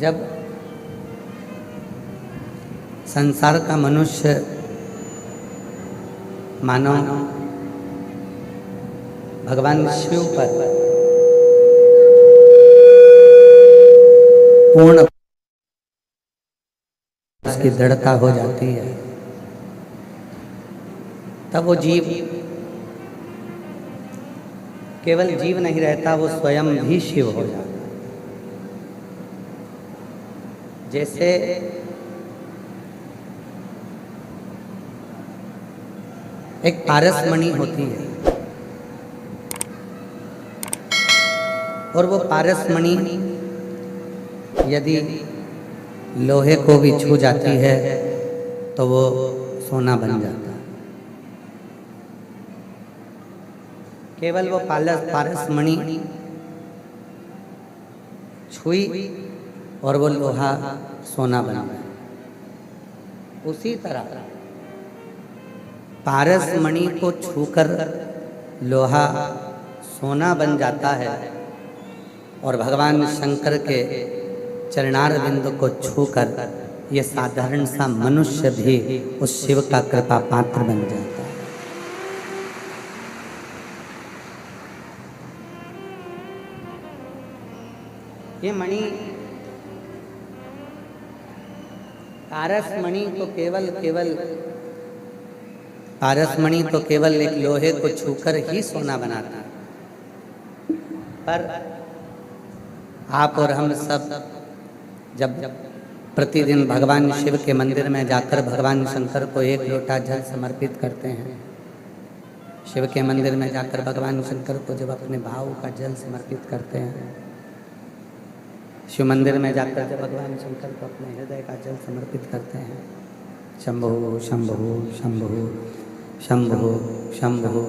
जब संसार का मनुष्य मानव भगवान शिव पर पूर्ण उसकी दृढ़ता हो जाती है, तब वो जीव केवल जीव नहीं रहता, वो स्वयं भी शिव हो जाता है। जैसे एक पारसमणि होती है और वो पारसमणि यदि लोहे को भी छू जाती है तो वो सोना बन जाता है। केवल वो पारसमणि छुई और वो लोहा सोना बन गया। उसी तरह पारसमणि को छूकर लोहा सोना बन जाता है और भगवान शंकर के चरणार बिंदु को छूकर ये साधारण सा मनुष्य भी उस शिव का कृपा पात्र बन जाता है। ये मणि पारसमणि तो केवल एक लोहे को छूकर ही सोना बनाता है, पर आप और हम सब जब प्रतिदिन भगवान शिव के मंदिर में जाकर भगवान शंकर को एक लोटा जल समर्पित करते हैं, शिव के मंदिर में जाकर भगवान शंकर को जब अपने भाव का जल समर्पित करते हैं, शिव मंदिर में जाकर जब भगवान शंकर को अपने हृदय का जल समर्पित करते हैं, शंभो शंभो शंभो शंभो शंभो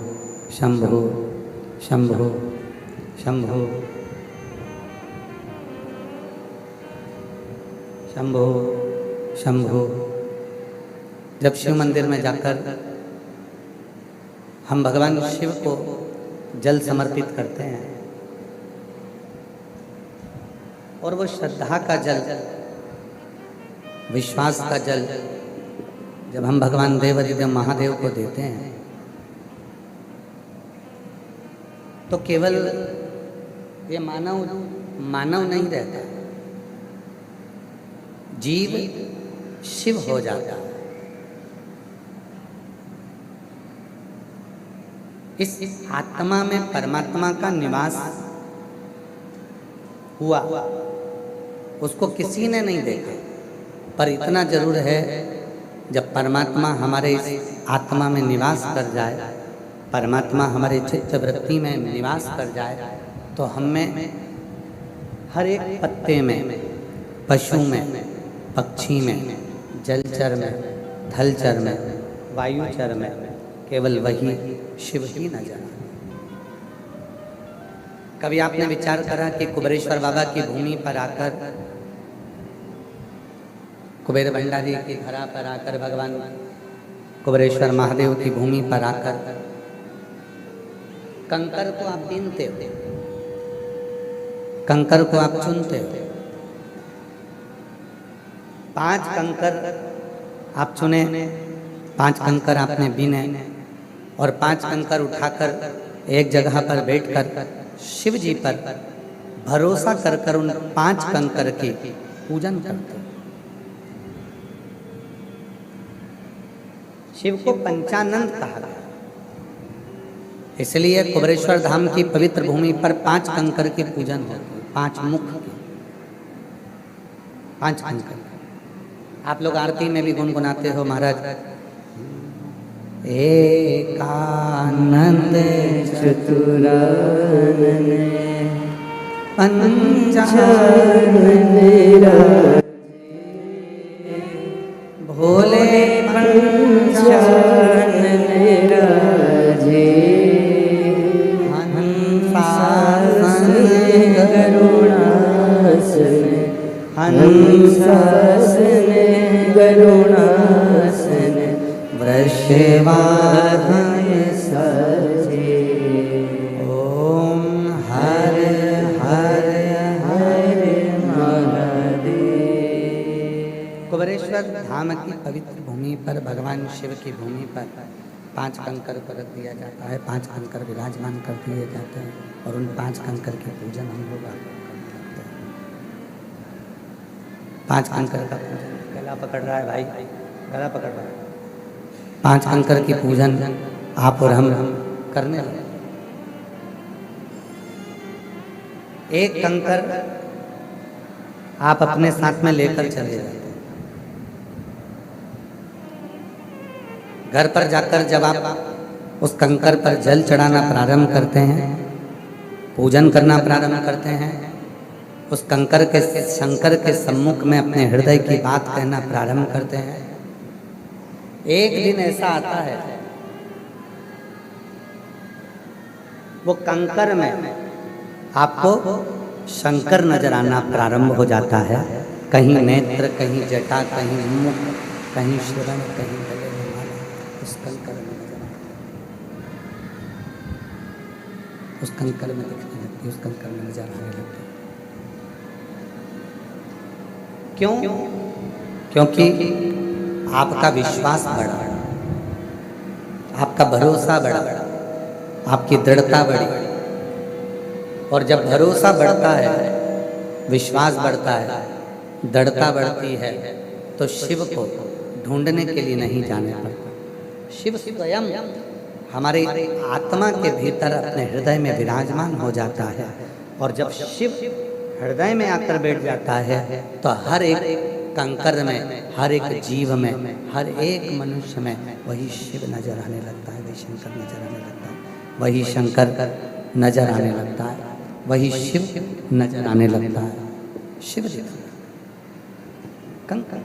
शंभो शंभो शंभो शंभो शंभो, जब शिव मंदिर में जाकर हम भगवान शिव को जल समर्पित करते हैं और वो श्रद्धा का जल, विश्वास का जल जब हम भगवान देवाधिदेव महादेव को देते हैं तो केवल ये मानव नहीं रहता, जीव शिव हो जाता है। इस आत्मा में परमात्मा का निवास हुआ, उसको किसी ने नहीं देखा, पर इतना जरूर है जब परमात्मा हमारे इस आत्मा में निवास कर जाए, परमात्मा हमारे चित्त वृत्ति में निवास कर जाए, तो हम में हर एक पत्ते में, पशु में, पक्षी में, जलचर में, थलचर में, वायुचर में केवल वही शिव ही नजर आए। कभी आपने विचार करा कि कुबेरेश्वर बाबा की भूमि पर आकर, कुबेर भंडारी की धरा पर आकर, भगवान कुबेरेश्वर महादेव की भूमि पर आकर कंकर को आप बीनते हो, कंकर को आप चुनते हो, 5 कंकर आप चुने, 5 कंकर आपने बीने और 5 कंकर उठाकर एक जगह पर बैठकर शिव जी पर भरोसा कर उन 5 कंकर की पूजन करते। शिव को पंचानंद कहा गया, इसलिए कुबेरेश्वर धाम की पवित्र भूमि पर 5 कंकर की पूजन होती है, 5 मुख की, 5 कंकर। आप लोग आरती में भी गुनगुनाते हो महाराज, एकानंद चतुरानन पंचानन भोले पंचानन राजे, हंसासन गरुणासन, हंसासन गरुणासन, वृषवाहन सजे। ओम हर हर हर महादेव। डुबरेश्वर धाम की पवित्र भूमि पर भगवान शिव की भूमि पर 5 कंकर को रख दिया जाता है, 5 कंकर विराजमान कर दिए जाते हैं और उन 5 कंकर के पूजन हम लोग करने लगते हैं। 5 कंकर का पूजन, गला पकड़ रहा है भाई, गला पकड़ रहा है। 5 कंकर की पूजन आप और हम करने लगे। एक कंकर आप अपने साथ में लेकर चले जाते हैं। घर पर जाकर जब आप उस कंकर पर जल चढ़ाना प्रारंभ करते हैं, पूजन करना प्रारंभ करते हैं, उस कंकर के शंकर के सम्मुख में अपने हृदय की बात कहना प्रारंभ करते हैं। एक दिन ऐसा आता है वो कंकर में आपको शंकर नजर आना प्रारंभ हो जाता है। कहीं नेत्र, कहीं जटा, कहीं मुख, कहीं श्रवण, कहीं गले में माला, उस कंकर में नजर आना, उस कंकर में दिखने लगती, उस कंकर में नजर आने लगती। क्यों? क्योंकि आपका विश्वास बढ़ा, आपका भरोसा बढ़ा, आपकी दृढ़ता बढ़ी। और जब भरोसा बढ़ता है, विश्वास बढ़ता है, दृढ़ता बढ़ती है, तो शिव को ढूंढने के लिए नहीं जाना पड़ता। शिव स्वयं हमारे आत्मा के भीतर अपने हृदय में विराजमान हो जाता है। और जब शिव हृदय में आकर बैठ जाता है तो हर एक कंकर में, हर एक जीव में, हर एक मनुष्य में वही शिव नजर आने लगता है, वही शंकर नजर आने लगता है, वही शंकर नजर आने लगता है, वही शिव नजर आने लगता है। शिव दिखता है, कंकर।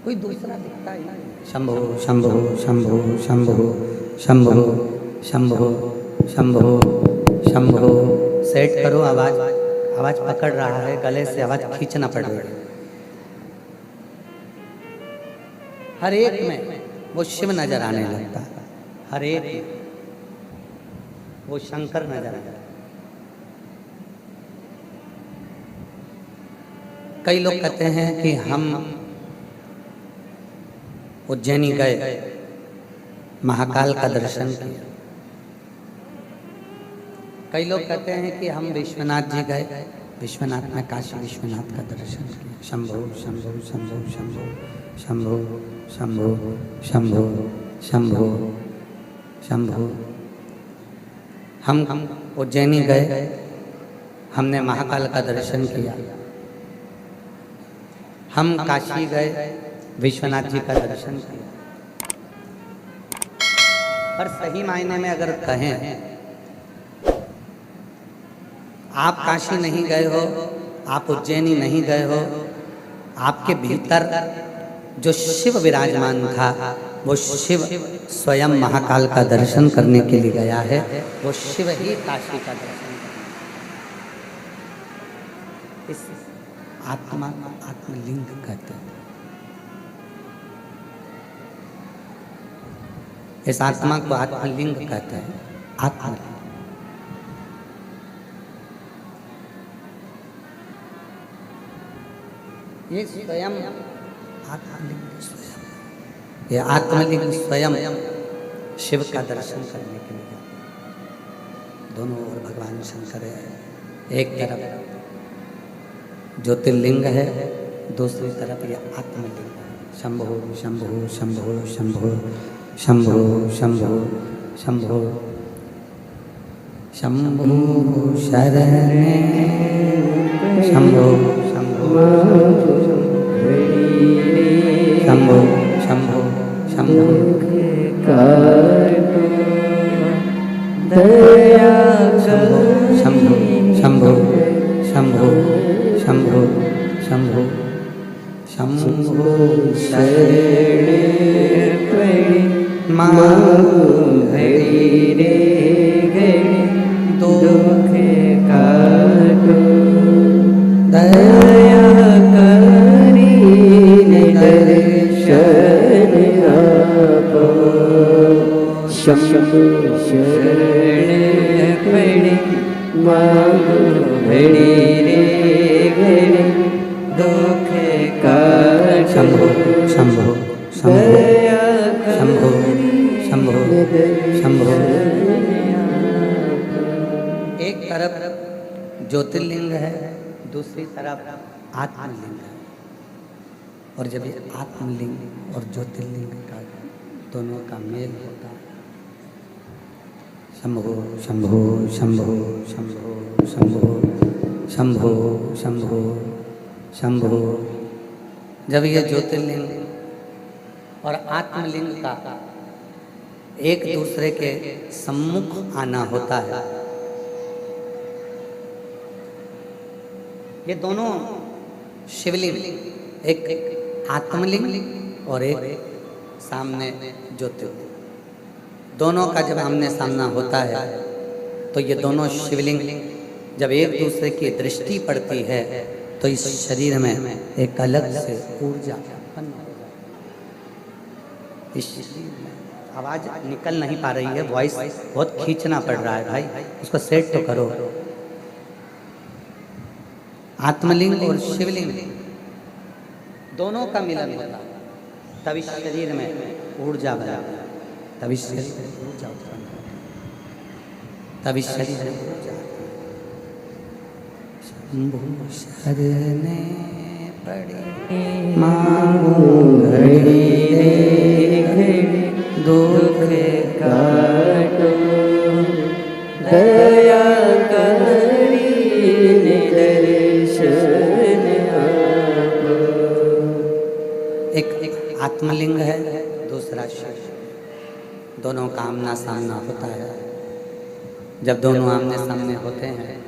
कोई दूसरा दिखता ही नहीं। शंभो शंभो शंभो शंभो शंभो शंभो शंभो शंभो। सेट करो आवाज, आवाज पकड़ रहा है, गले से आवाज खींचना पड़ रहा है। हर एक में वो शिव नजर आने लगता है, हर एक में वो शंकर नजर आने लगता है। कई लोग कहते हैं कि हम उज्जैनी गए, महाकाल का दर्शन किया। कई लोग कहते हैं कि हम विश्वनाथ जी गए, विश्वनाथ में काशी विश्वनाथ का दर्शन किया। शंभो शंभो शंभो शंभो शंभो शंभो शंभो शंभो शंभो। हम उज्जैनी गए, हमने महाकाल का दर्शन किया। हम काशी गए, विश्वनाथ जी का दर्शन किया। पर सही मायने में अगर कहें, आप काशी नहीं गए हो, आप उज्जैनी नहीं गए हो, आपके भीतर जो शिव विराजमान था, वो शिव स्वयं महाकाल का दर्शन करने के लिए गया है। वो शिव ही काशी का दर्शन करने। इस आत्मा को आत्मलिंग कहते हैं। इस आत्मा को आत्मलिंग कहते हैं। आत्मलिंग ये स्वयं आत्मलिंग, स्वयं ये आत्मलिंग स्वयं शिव का दर्शन करने के लिए। दोनों ओर भगवान शंकर है। एक तरफ ज्योतिर्लिंग है, दूसरी तरफ ये आत्मलिंग है। शंभो शंभो शंभो शंभो शंभो शंभो शंभो शंभो शरणे शंभो शंभो शंभो शंभो शंभो दया शंभो शंभो शंभो शंभो शंभो शंभो शरणे मांगो हरि रे गणे दुख काटो दया करी दर्शन आपो। शंभो शरण पड़े मांगो घड़ी रे घड़ी दुख काट शंभो शंभो शंभो शंभो शंभो शंभो। एक तरफ ज्योतिर्लिंग है, दूसरी तरफ आत्मलिंग है। और जब ये आत्मलिंग और ज्योतिर्लिंग का दोनों का मेल होता है, शंभो शंभो शंभो शंभो शंभो शंभो शंभो शंभो। जब ये ज्योतिर्लिंग और आत्मलिंग का एक दूसरे के सम्मुख आना होता है, ये दोनों शिवलिंग, एक आत्मलिंग और एक सामने ज्योतिर्लिंग, दोनों का जब आमने सामना होता है तो ये दोनों शिवलिंग जब एक दूसरे की दृष्टि पड़ती है तो इस शरीर में एक अलग से ऊर्जा उत्पन्न हो जाती है। इस शरीर में आवाज निकल नहीं पा रही है, वॉइस बहुत खींचना पड़ रहा है भाई, उसको सेट तो करो। आत्मलिंग और शिवलिंग दोनों का मिलन होता है, तब इस शरीर में ऊर्जा बना, तब इस शरीर में ऊर्जा उत्पन्न होती है, तब इस शरीर में ऊर्जा। शंभु शरणे पड़े मांगू घड़ी रे घड़ी दुख काटो दया करी निदर्शन आपो। एक आत्मलिंग है, दूसरा शिव, दोनों का आमना सामना होता है। जब दोनों आमने सामने होते हैं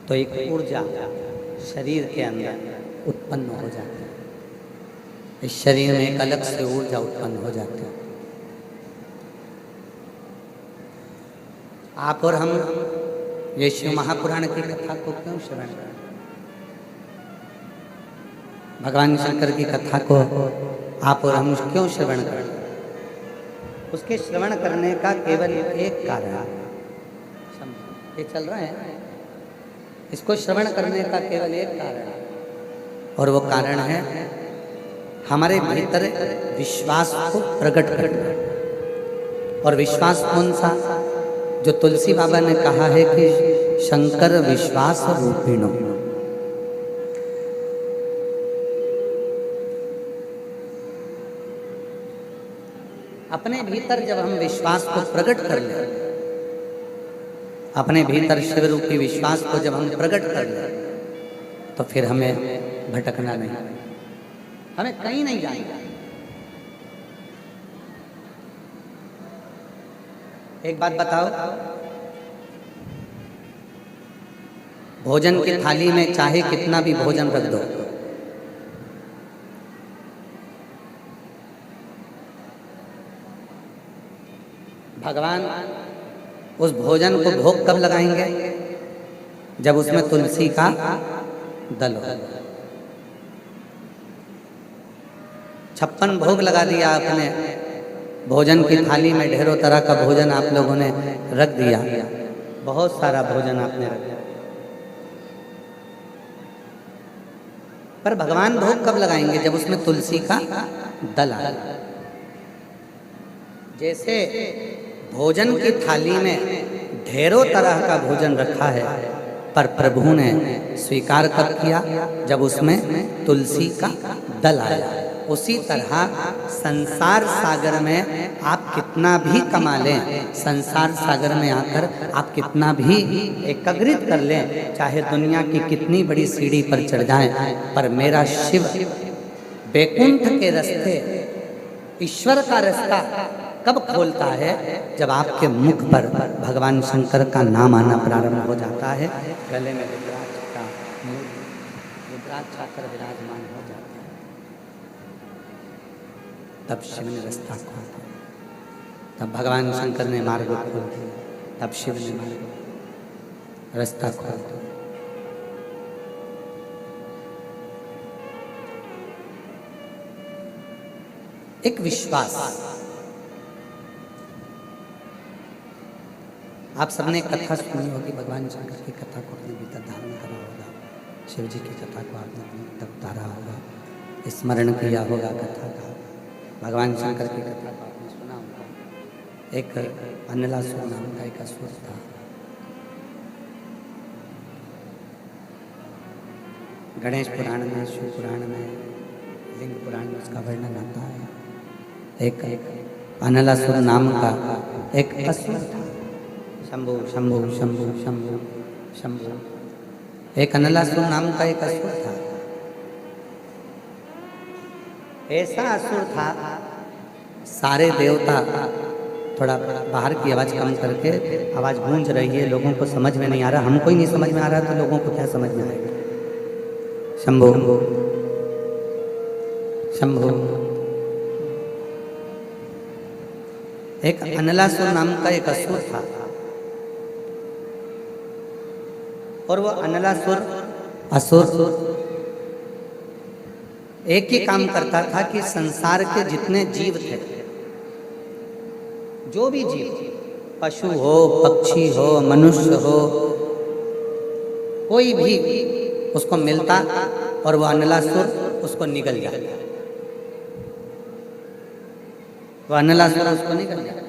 तो एक ऊर्जा शरीर के अंदर उत्पन्न हो जाती है, इस शरीर में एक अलग से ऊर्जा उत्पन्न हो जाती है। आप और हम ये शिव महापुराण की कथा को क्यों श्रवण करें? भगवान शंकर की कथा को आप और हम क्यों श्रवण करें? उसके श्रवण करने का केवल एक कारण है, ये चल रहा है, इसको श्रवण करने का केवल एक कारण है, और वो कारण है हमारे भीतर विश्वास को प्रकट करना। और विश्वास कौन सा? जो तुलसी बाबा ने कहा है कि शंकर विश्वास रूपिणो। अपने भीतर जब हम विश्वास को प्रकट कर लें, अपने भीतर शिव रूपी विश्वास को जब हम प्रकट कर लें, तो फिर हमें भटकना नहीं, हमें कहीं नहीं जाना। एक बात बताओ, भोजन की थाली में चाहे कितना भी भोजन रख दो, भगवान उस भोजन को भोग कब लगाएंगे? जब उसमें तुलसी का दल हो। 56 भोग लगा दिया आपने, भोजन की थाली में ढेरों तरह का भोजन आप लोगों ने रख दिया, बहुत सारा भोजन आपने रख दिया, पर भगवान भोग कब लगाएंगे? जब उसमें तुलसी का दल आए। जैसे भोजन की थाली में ढेरों तरह का भोजन रखा है, पर प्रभु ने स्वीकार कब किया? जब उसमें तुलसी का दल आया। उसी तरह संसार सागर में आप कितना भी कमा लें, संसार सागर में आकर आप कितना भी एकाग्रित कर लें, चाहे दुनिया की कितनी बड़ी सीढ़ी पर चढ़ जाएं, पर मेरा शिव बैकुंठ के रास्ते, ईश्वर का रास्ता कब खोलता है? जब आपके मुख पर भगवान शंकर का नाम आना प्रारंभ हो जाता है, गले में रुद्राक्ष का रुद्राक्ष आकर विराजमान हो जाता है, तब शिव ने रास्ता खोला, तब भगवान शंकर ने मार्ग खोल दिया, तब शिव ने मार्ग रास्ता खोल दिया। एक विश्वास, आप सबने कथा सुनी होगी, भगवान शंकर की कथा को अपने भीतर धारण करा होगा, शिव जी की कथा को आपने अपने भीतर उतारा होगा, स्मरण किया होगा कथा का। भगवान शंकर की कथा को आपने सुना होगा। एक अनलासुर नाम का एक असुर था। गणेश पुराण में, शिव पुराण में, लिंग पुराण में उसका वर्णन आता है। एक अनलासुर नाम का एक असुर था। शंभु शंभु शंभु शंभु शंभु। एक अनलासुर नाम का एक असुर था। ऐसा असुर था, सारे देवता, थोड़ा बाहर की आवाज कम करके, आवाज गूंज रही है, लोगों को समझ में नहीं आ रहा, हमको ही नहीं समझ में आ रहा तो लोगों को क्या समझ में आएगा। शंभु शंभु। एक अनलासुर नाम का एक असुर था, और वो अनलासुर असुर एक ही काम करता था कि संसार के जितने जीव थे, जो भी जीव, पशु हो, पक्षी हो, मनुष्य हो, कोई भी उसको मिलता और वो अनलासुर उसको निगल जाता। वो अनलासुर उसको निगल जाता।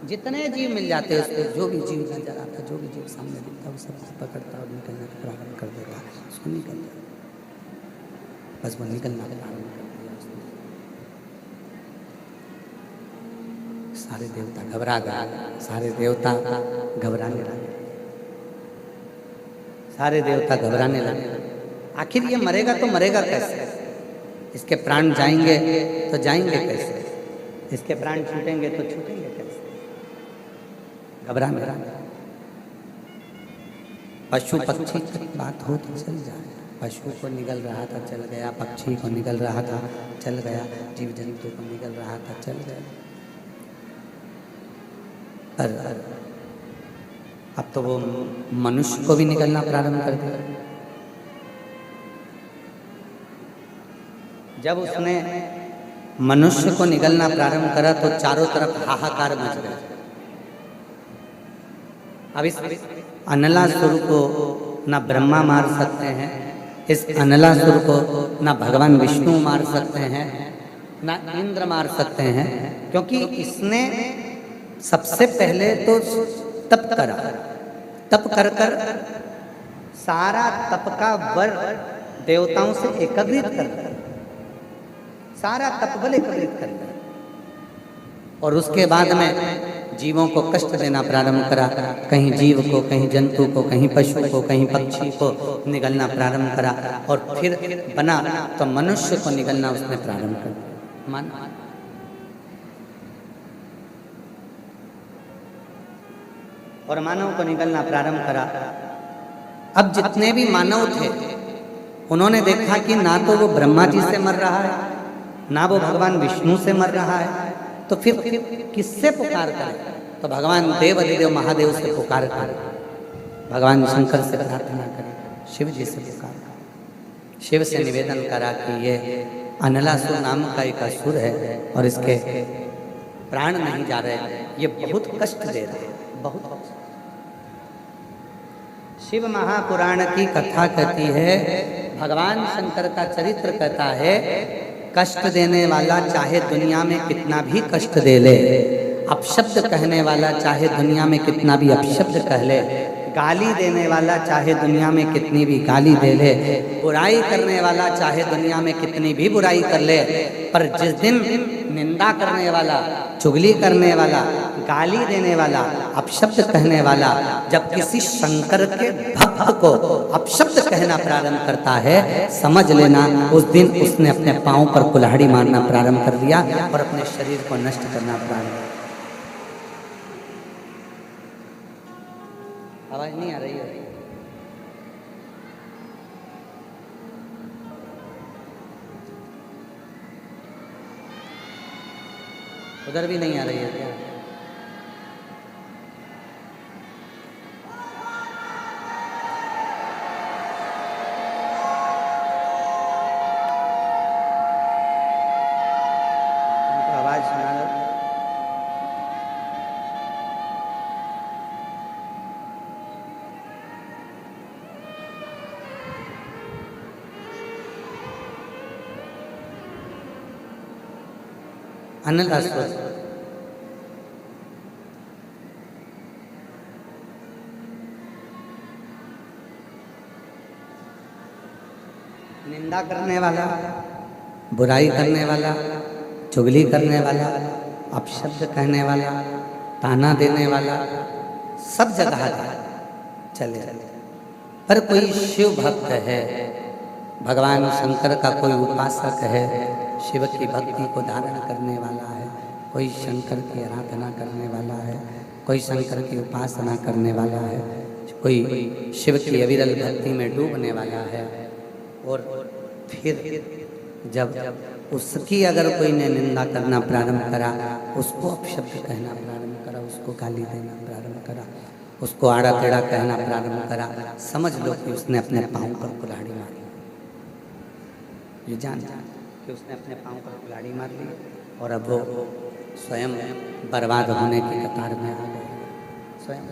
जितने जीव मिल जाते उसको, जो भी जीव नजर आता, जो भी जीव सामने दिखता, वो सब पकड़ता और निकलना प्रारंभ कर देता, उसको निकल जाता। बस वो निकलना प्रारंभ कर दिया उसने। सारे देवता घबरा गए, सारे देवता घबराने लगे, सारे देवता घबराने लगे। आखिर ये मरेगा तो मरेगा कैसे? इसके प्राण जाएंगे तो जाएंगे कैसे? इसके प्राण छूटेंगे तो छूटेंगे कैसे? घबराने लगे। पशु पक्षी की बात हो तो चल जाए, पशु को निगल रहा था चल गया, पक्षी को निगल रहा था चल गया, जीव जंतु को निगल रहा था चल गया। पर अब तो वो मनुष्य को भी निगलना प्रारंभ कर दिया। जब उसने मनुष्य को निगलना प्रारंभ करा तो चारों तरफ हाहाकार मच गया। अब इस अनलासुर को ना ब्रह्मा मार सकते हैं, इस अनलासुर को ना भगवान विष्णु मार सकते हैं, ना इंद्र मार सकते हैं, क्योंकि इसने सबसे पहले तो तप करा। तप कर कर सारा तप का वर देवताओं से एकत्रित कर दिया, सारा तप बल एकत्रित कर दिया, और उसके बाद में जीवों को कष्ट देना प्रारंभ करा। कहीं जीव को, कहीं जंतु को, कहीं पशु को, कहीं पक्षी को निगलना प्रारंभ करा, और फिर बना तो मनुष्य को निगलना उसने प्रारंभ कर दिया। मान और मानव को निगलना प्रारंभ करा। अब जितने भी मानव थे उन्होंने देखा कि ना तो वो ब्रह्मा जी से मर रहा है, ना वो भगवान विष्णु से मर रहा है, तो फिर किससे पुकार करें? तो भगवान देव अधिदेव महादेव से पुकार करें, भगवान शंकर से प्रार्थना करें, शिव जी से पुकार करें। शिव से निवेदन करा कि ये अनलासुर नाम का एक असुर है और इसके प्राण नहीं जा रहे, ये बहुत कष्ट दे रहे हैं, बहुत। शिव महापुराण की कथा कहती है, भगवान शंकर का चरित्र कहता है, कष्ट देने वाला चाहे दुनिया में कितना भी कष्ट दे ले, अपशब्द कहने वाला चाहे दुनिया में कितना भी अपशब्द कह ले, गाली देने वाला चाहे दुनिया में कितनी भी गाली दे ले, बुराई करने वाला चाहे दुनिया में कितनी भी बुराई कर ले, पर जिस दिन निंदा करने वाला, चुगली करने वाला, गाली देने वाला, अपशब्द कहने वाला जब किसी शंकर के भक्त को अपशब्द कहना प्रारंभ करता है, समझ लेना उस दिन उसने अपने पांव पर कुल्हाड़ी मारना प्रारंभ कर दिया और अपने शरीर को नष्ट करना प्रारंभ। आवाज नहीं आ रही है? उधर भी नहीं आ रही है क्या? तुमको आवाज सुना दो। अनलासुर निंदा करने वाला, बुराई करने वाला, चुगली करने वाला, अपशब्द कहने वाला, ताना देने वाला, सब जगह चले। पर कोई शिव भक्त है, भगवान शंकर का कोई उपासक है, शिव की भक्ति को धारण करने वाला है, कोई शंकर की आराधना करने वाला है, कोई शंकर की उपासना करने वाला है, कोई शिव की अविरल भक्ति में डूबने वाला है। और फिर जब उसकी अगर कोई ने निंदा करना प्रारंभ करा, उसको अपशब्द कहना प्रारंभ करा, उसको गाली देना प्रारंभ करा, उसको आड़ा टेढ़ा कहना प्रारंभ करा, समझ लो कि उसने अपने पाँव पर कुल्हाड़ी मारी। ये जान कि उसने अपने पाँव पर कुल्हाड़ी मार ली और अब वो स्वयं बर्बाद होने की कतार में आ गए स्वयं।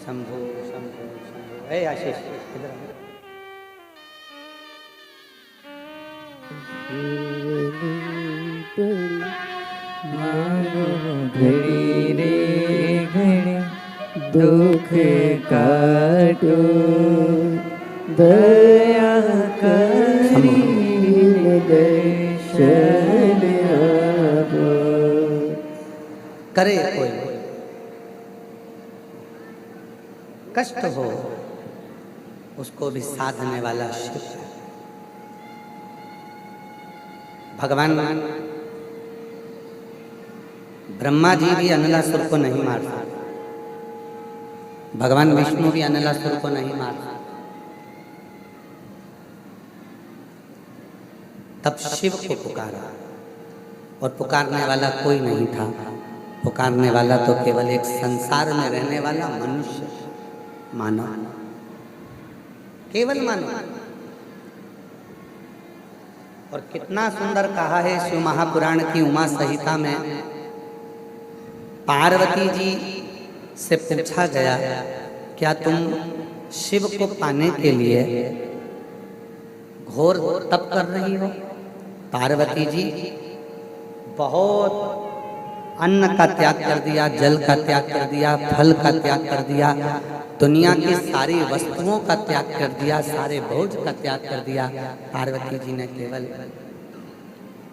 शंभो शंभो शंभो। ए आशीष इधर घड़ी रे घड़ी दुख काटो, दया करी दर्शन आपो। करे कोई कष्ट हो, उसको भी साधने वाला शिव है। भगवान ब्रह्मा जी भी अनलासुर को नहीं मार सकते, भगवान विष्णु भी अनलासुर को नहीं मार सकते। तब शिव को पुकारा और पुकारने वाला कोई नहीं था, पुकारने वाला तो केवल एक संसार में रहने वाला मनुष्य, मानव, केवल मानव। और कितना सुंदर कहा है शिव महापुराण की उमा संहिता में, पार्वती जी से पूछा गया, क्या तुम शिव को पाने के लिए घोर तप कर रही हो? पार्वती जी बहुत अन्न का त्याग कर दिया, जल का त्याग कर दिया, फल का त्याग कर दिया, दुनिया की सारी वस्तुओं का त्याग कर दिया, सारे भोज का त्याग कर दिया। पार्वती जी ने केवल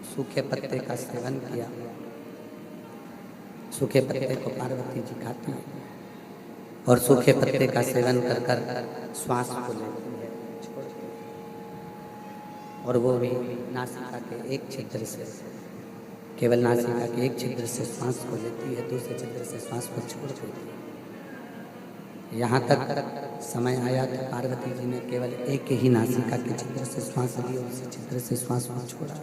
सूखे पत्ते का सेवन किया। सूखे पत्ते को पार्वती जी खाती हैं और सूखे पत्ते का सेवन कर कर श्वास को लेती है, और वो भी नासिका के एक छिद्र से, केवल नासिका के एक छिद्र से श्वास को लेती है, दूसरे छिद्र से श्वास को छोड़ देती है। यहाँ तक समय आया कि पार्वती जी ने केवल एक ही नासिका के छिद्र से श्वास ली और उसी छिद्र से श्वास को छोड़ा।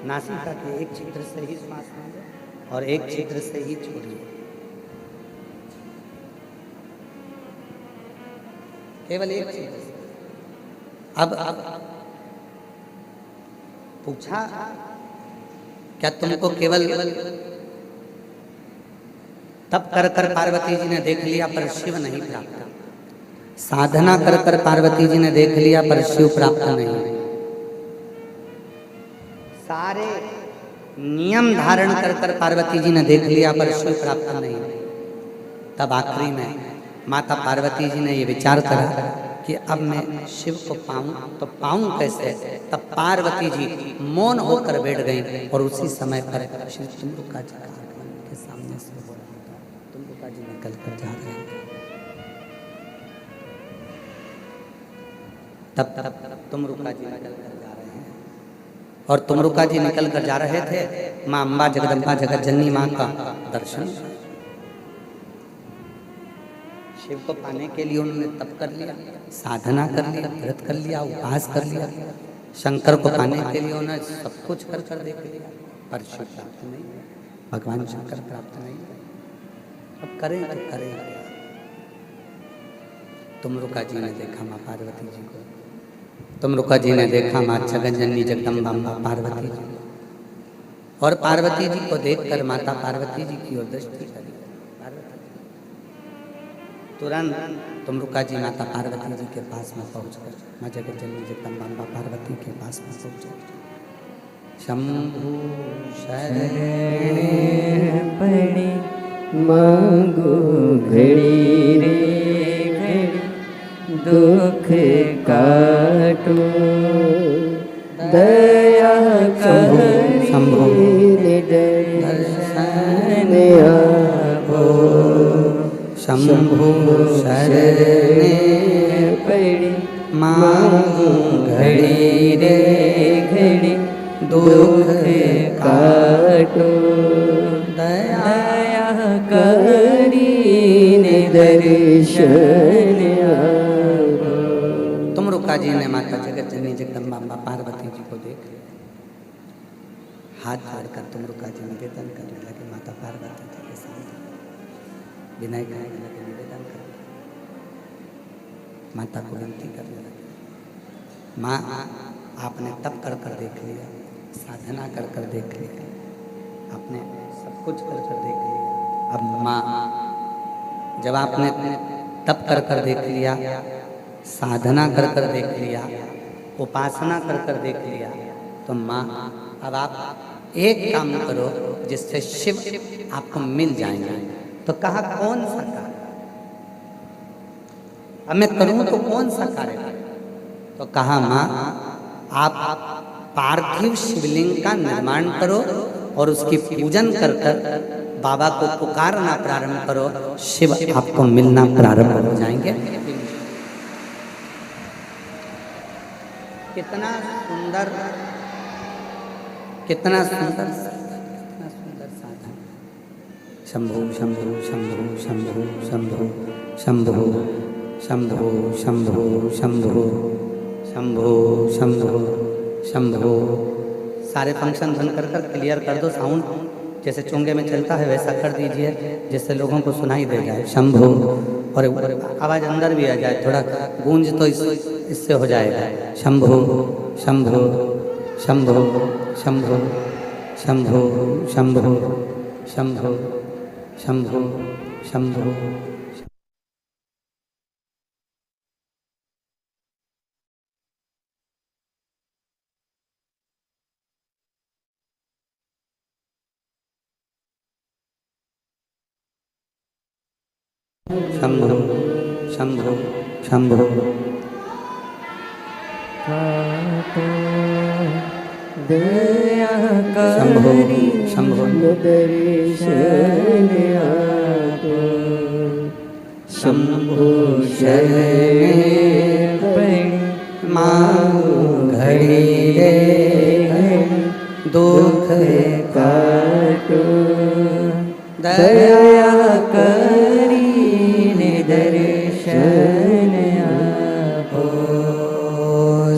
नासिका के एक छिद्र से ही श्वास लीजिए और एक छिद्र से ही छोड़िए, केवल एक छिद्र से। अब पूछा, क्या तुमको केवल तप कर कर पार्वती जी ने देख लिया पर शिव नहीं प्राप्त? साधना कर कर पार्वती जी ने देख लिया पर शिव प्राप्त नहीं। सारे नियम धारण कर कर पार्वती जी ने देख लिया पर शिव प्राप्त नहीं। तब आखिरी में माता पार्वती जी ने ये विचार करा कि अब मैं शिव को पाऊं तो पाऊं कैसे? तब पार्वती जी मौन होकर बैठ गईं और उसी समय पर श्री तुमरुका जी का आगमन के सामने से हो रहा था। तुमरुका जी निकल कर जा रहे थे। तब तुमरुका जी निकल कर जा रहे हैं और तुमरुका जी निकल कर जा रहे थे। माँ अम्बा जगदम्बा जगत जननी माँ का दर्शन, शिव को पाने के लिए उन्होंने तप कर लिया, साधना कर लिया, व्रत कर लिया, उपवास कर लिया। शंकर को पाने के लिए उन्होंने सब कुछ कर कर देख लिया पर शिव प्राप्त नहीं, भगवान शंकर प्राप्त नहीं। अब करें तो करें। तुमरुका जी ने देखा माँ पार्वती जी को, तुमरुका जी ने देखा माँ जगज्जननी जगदम्बा माँ पार्वती जी को, और पार्वती जी को देखकर माता पार्वती जी की ओर दृष्टि करी। तुरंत तुमरुका जी माता पार्वती जी के पास में पहुंचकर माँ जगत जननी जगदम्बा पार्वती के पास में पहुंचे। शंभु शरण पड़ी मांगो घड़ी रे घड़ी दुख काटो दया करी शंभु दर्शन आपो शंभु शरण पड़ी मांगो घड़ी रे घड़ी दुख काटो दया करीने दर्शन आपो। तुमरुका जी ने माता जगत जननी जगदम्बा पार्वती जी को देख लिया। हाथ जोड़कर तुमरुका जी निवेदन करने लगे माता पार्वती जी के सामने विनय करने लगे, निवेदन करने लगे, माता को विनती करने लगे। माँ आपने तप कर कर देख लिया, साधना कर कर देख लिया, आपने सब कुछ कर कर देख लिया। अब माँ जब आपने तप कर कर देख लिया, साधना कर कर देख लिया, उपासना कर कर देख लिया, तो माँ अब आप एक काम करो जिससे शिव आपको मिल जाएंगे। तो कहा कौन सा कार्य? अब मैं करूं तो कौन सा कार्य करूं? तो कहा माँ आप पार्थिव शिवलिंग का निर्माण करो और उसकी पूजन कर कर बाबा को पुकारना प्रारंभ करो, शिव आपको मिलना प्रारंभ हो जाएंगे। कितना सुंदर, कितना सुंदर, कितना सुंदर साधन। शंभु शंभु शंभु शंभु शंभु शंभु शंभु शंभु शंभु शंभु शंभु शंभु। सारे फंक्शन बंद कर कर क्लियर कर दो, साउंड जैसे चोंगे में चलता है वैसा कर दीजिए जिससे लोगों को सुनाई दे जाए। शंभु और आवाज़ अंदर भी आ जाए, थोड़ा गूंज तो इससे हो जाएगा। शंभु शंभु शंभु शंभु शंभु शंभु शंभु शंभु शंभु। शंभु शंभु शंभु काटो दया शंभु करी शंभु दर्शन आपो शंभु शरण पड़ी माँ घड़ी रे घड़ी दुख काटो दया करीने दर्शन आपो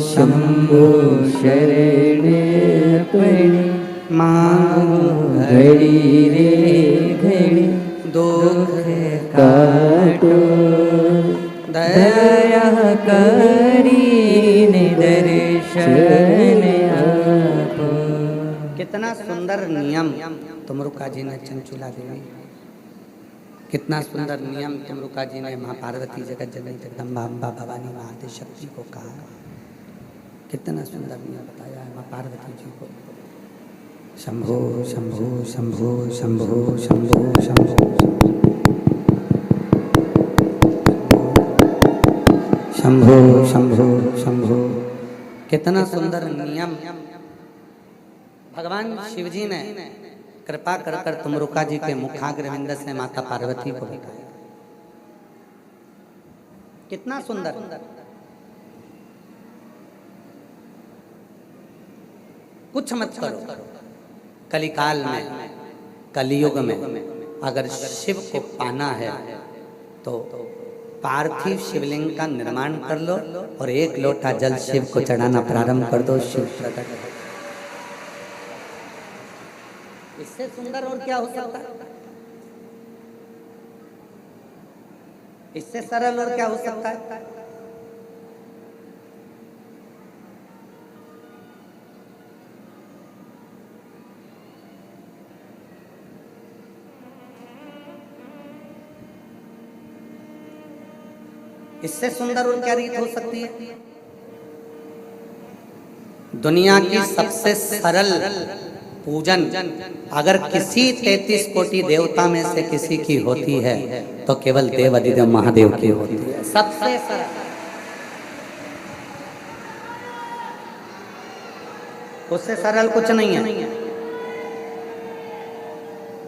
शंभु शरण पड़ी माँ घड़ी रे घड़ी दुख काटो दया करीने दर्शन आपो। कितना सुंदर नियम तुमरुका जी ने चंचुला देवी, कितना सुंदर नियम तुमरुका जी ने माँ पार्वती जगत जननी जगदम्बा अम्बा भवानी माँ आदि शक्ति को कहा। कितना सुंदर नियम बताया है माँ पार्वती जी को। शंभो शंभो शंभो शंभो शंभो शंभो शंभो शंभो शंभो। कितना सुंदर नियम भगवान शिव जी ने कृपा कर कर तुमरुका जी के मुखाग्रविंद से माता पार्वती को बताया। कितना सुंदर। कुछ मत करो, कलिकाल में, कलियुग में अगर शिव को पाना है तो पार्थिव शिवलिंग का निर्माण कर लो और एक लोटा जल शिव को चढ़ाना प्रारंभ कर दो, शिव प्रकट हो। इससे सुंदर और क्या हो सकता है? इससे सरल और क्या हो सकता है? इससे सुंदर और क्या रीत हो सकती है? दुनिया की सबसे सरल पूजन अगर किसी 33 कोटि देवता में से किसी की होती है तो केवल देव अधिदेव महादेव की होती है। सबसे सरल, उससे सरल कुछ नहीं है।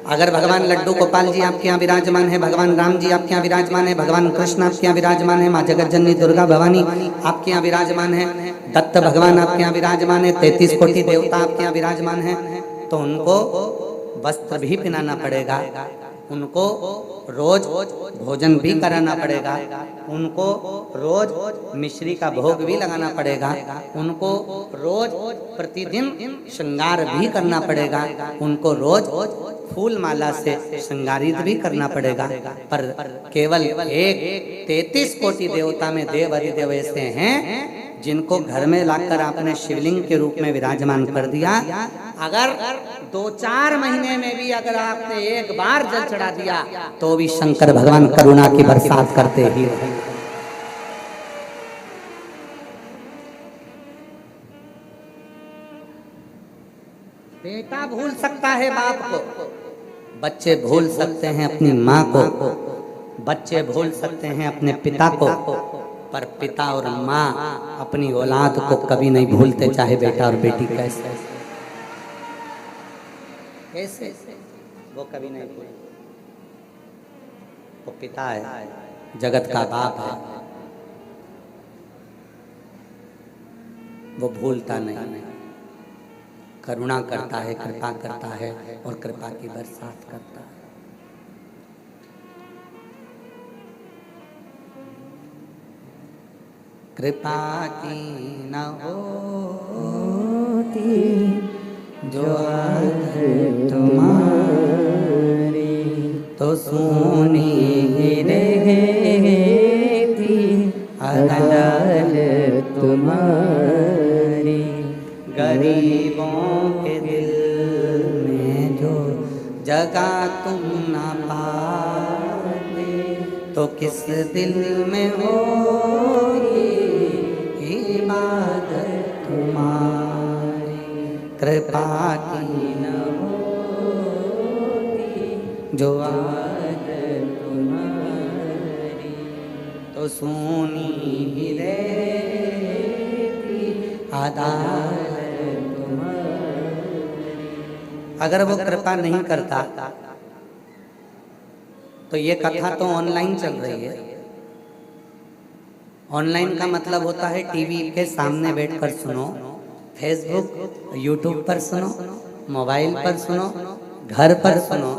अगर भगवान लड्डू गोपाल जी आपके यहाँ विराजमान है, भगवान राम जी आपके यहाँ विराजमान है, भगवान कृष्ण आपके यहाँ विराजमान है, माँ जगत जननी दुर्गा भवानी आपके यहाँ विराजमान है, दत्त भगवान आपके यहाँ विराजमान है, 33 कोटि देवता आपके यहाँ विराजमान है, तो उनको वस्त्र भी पहनाना पड़ेगा, उनको रोज भोजन भी कराना पड़ेगा, उनको रोज मिश्री का भोग भी लगाना पड़ेगा, उनको रोज प्रतिदिन श्रृंगार भी करना पड़ेगा, उनको रोज फूल माला से श्रृंगारित भी करना पड़ेगा। पर केवल एक 33 कोटि देवता में देव अधिदेव ऐसे हैं जिनको घर में लाकर आपने शिवलिंग के रूप में विराजमान कर दिया। अगर 2-4 महीने में भी अगर आपने एक बार जल चढ़ा दिया तो भी शंकर भगवान करुणा की बरसात करते ही रहेंगे। बेटा भूल सकता है बाप को, बच्चे भूल सकते हैं अपनी माँ को, बच्चे भूल सकते हैं अपने पिता को, पर पिता और माँ अपनी औलाद को कभी नहीं भूलते, चाहे बेटा और बेटी कैसे कैसे वो कभी नहीं भूलते। वो पिता है, जगत का बाप है, वो भूलता नहीं, करुणा करता है, कृपा करता है और कृपा की बरसात करता है। कृपा की न होती जो आदत तुम्हारी तो सोनी ही रहती अदालत तुम्हारी। गरीबों के दिल में जो जगह तुम ना पाते तो किस दिल में होगी इबादत तुम्हारी। कृपा की न होती जो आदत तुम्हारी तो सोनी ही रहती अदालत। अगर वो कृपा नहीं करता तो ये कथा तो ऑनलाइन चल रही है। ऑनलाइन का मतलब होता है टीवी के सामने बैठकर सुनो, फेसबुक यूट्यूब पर सुनो, मोबाइल पर सुनो, घर पर सुनो।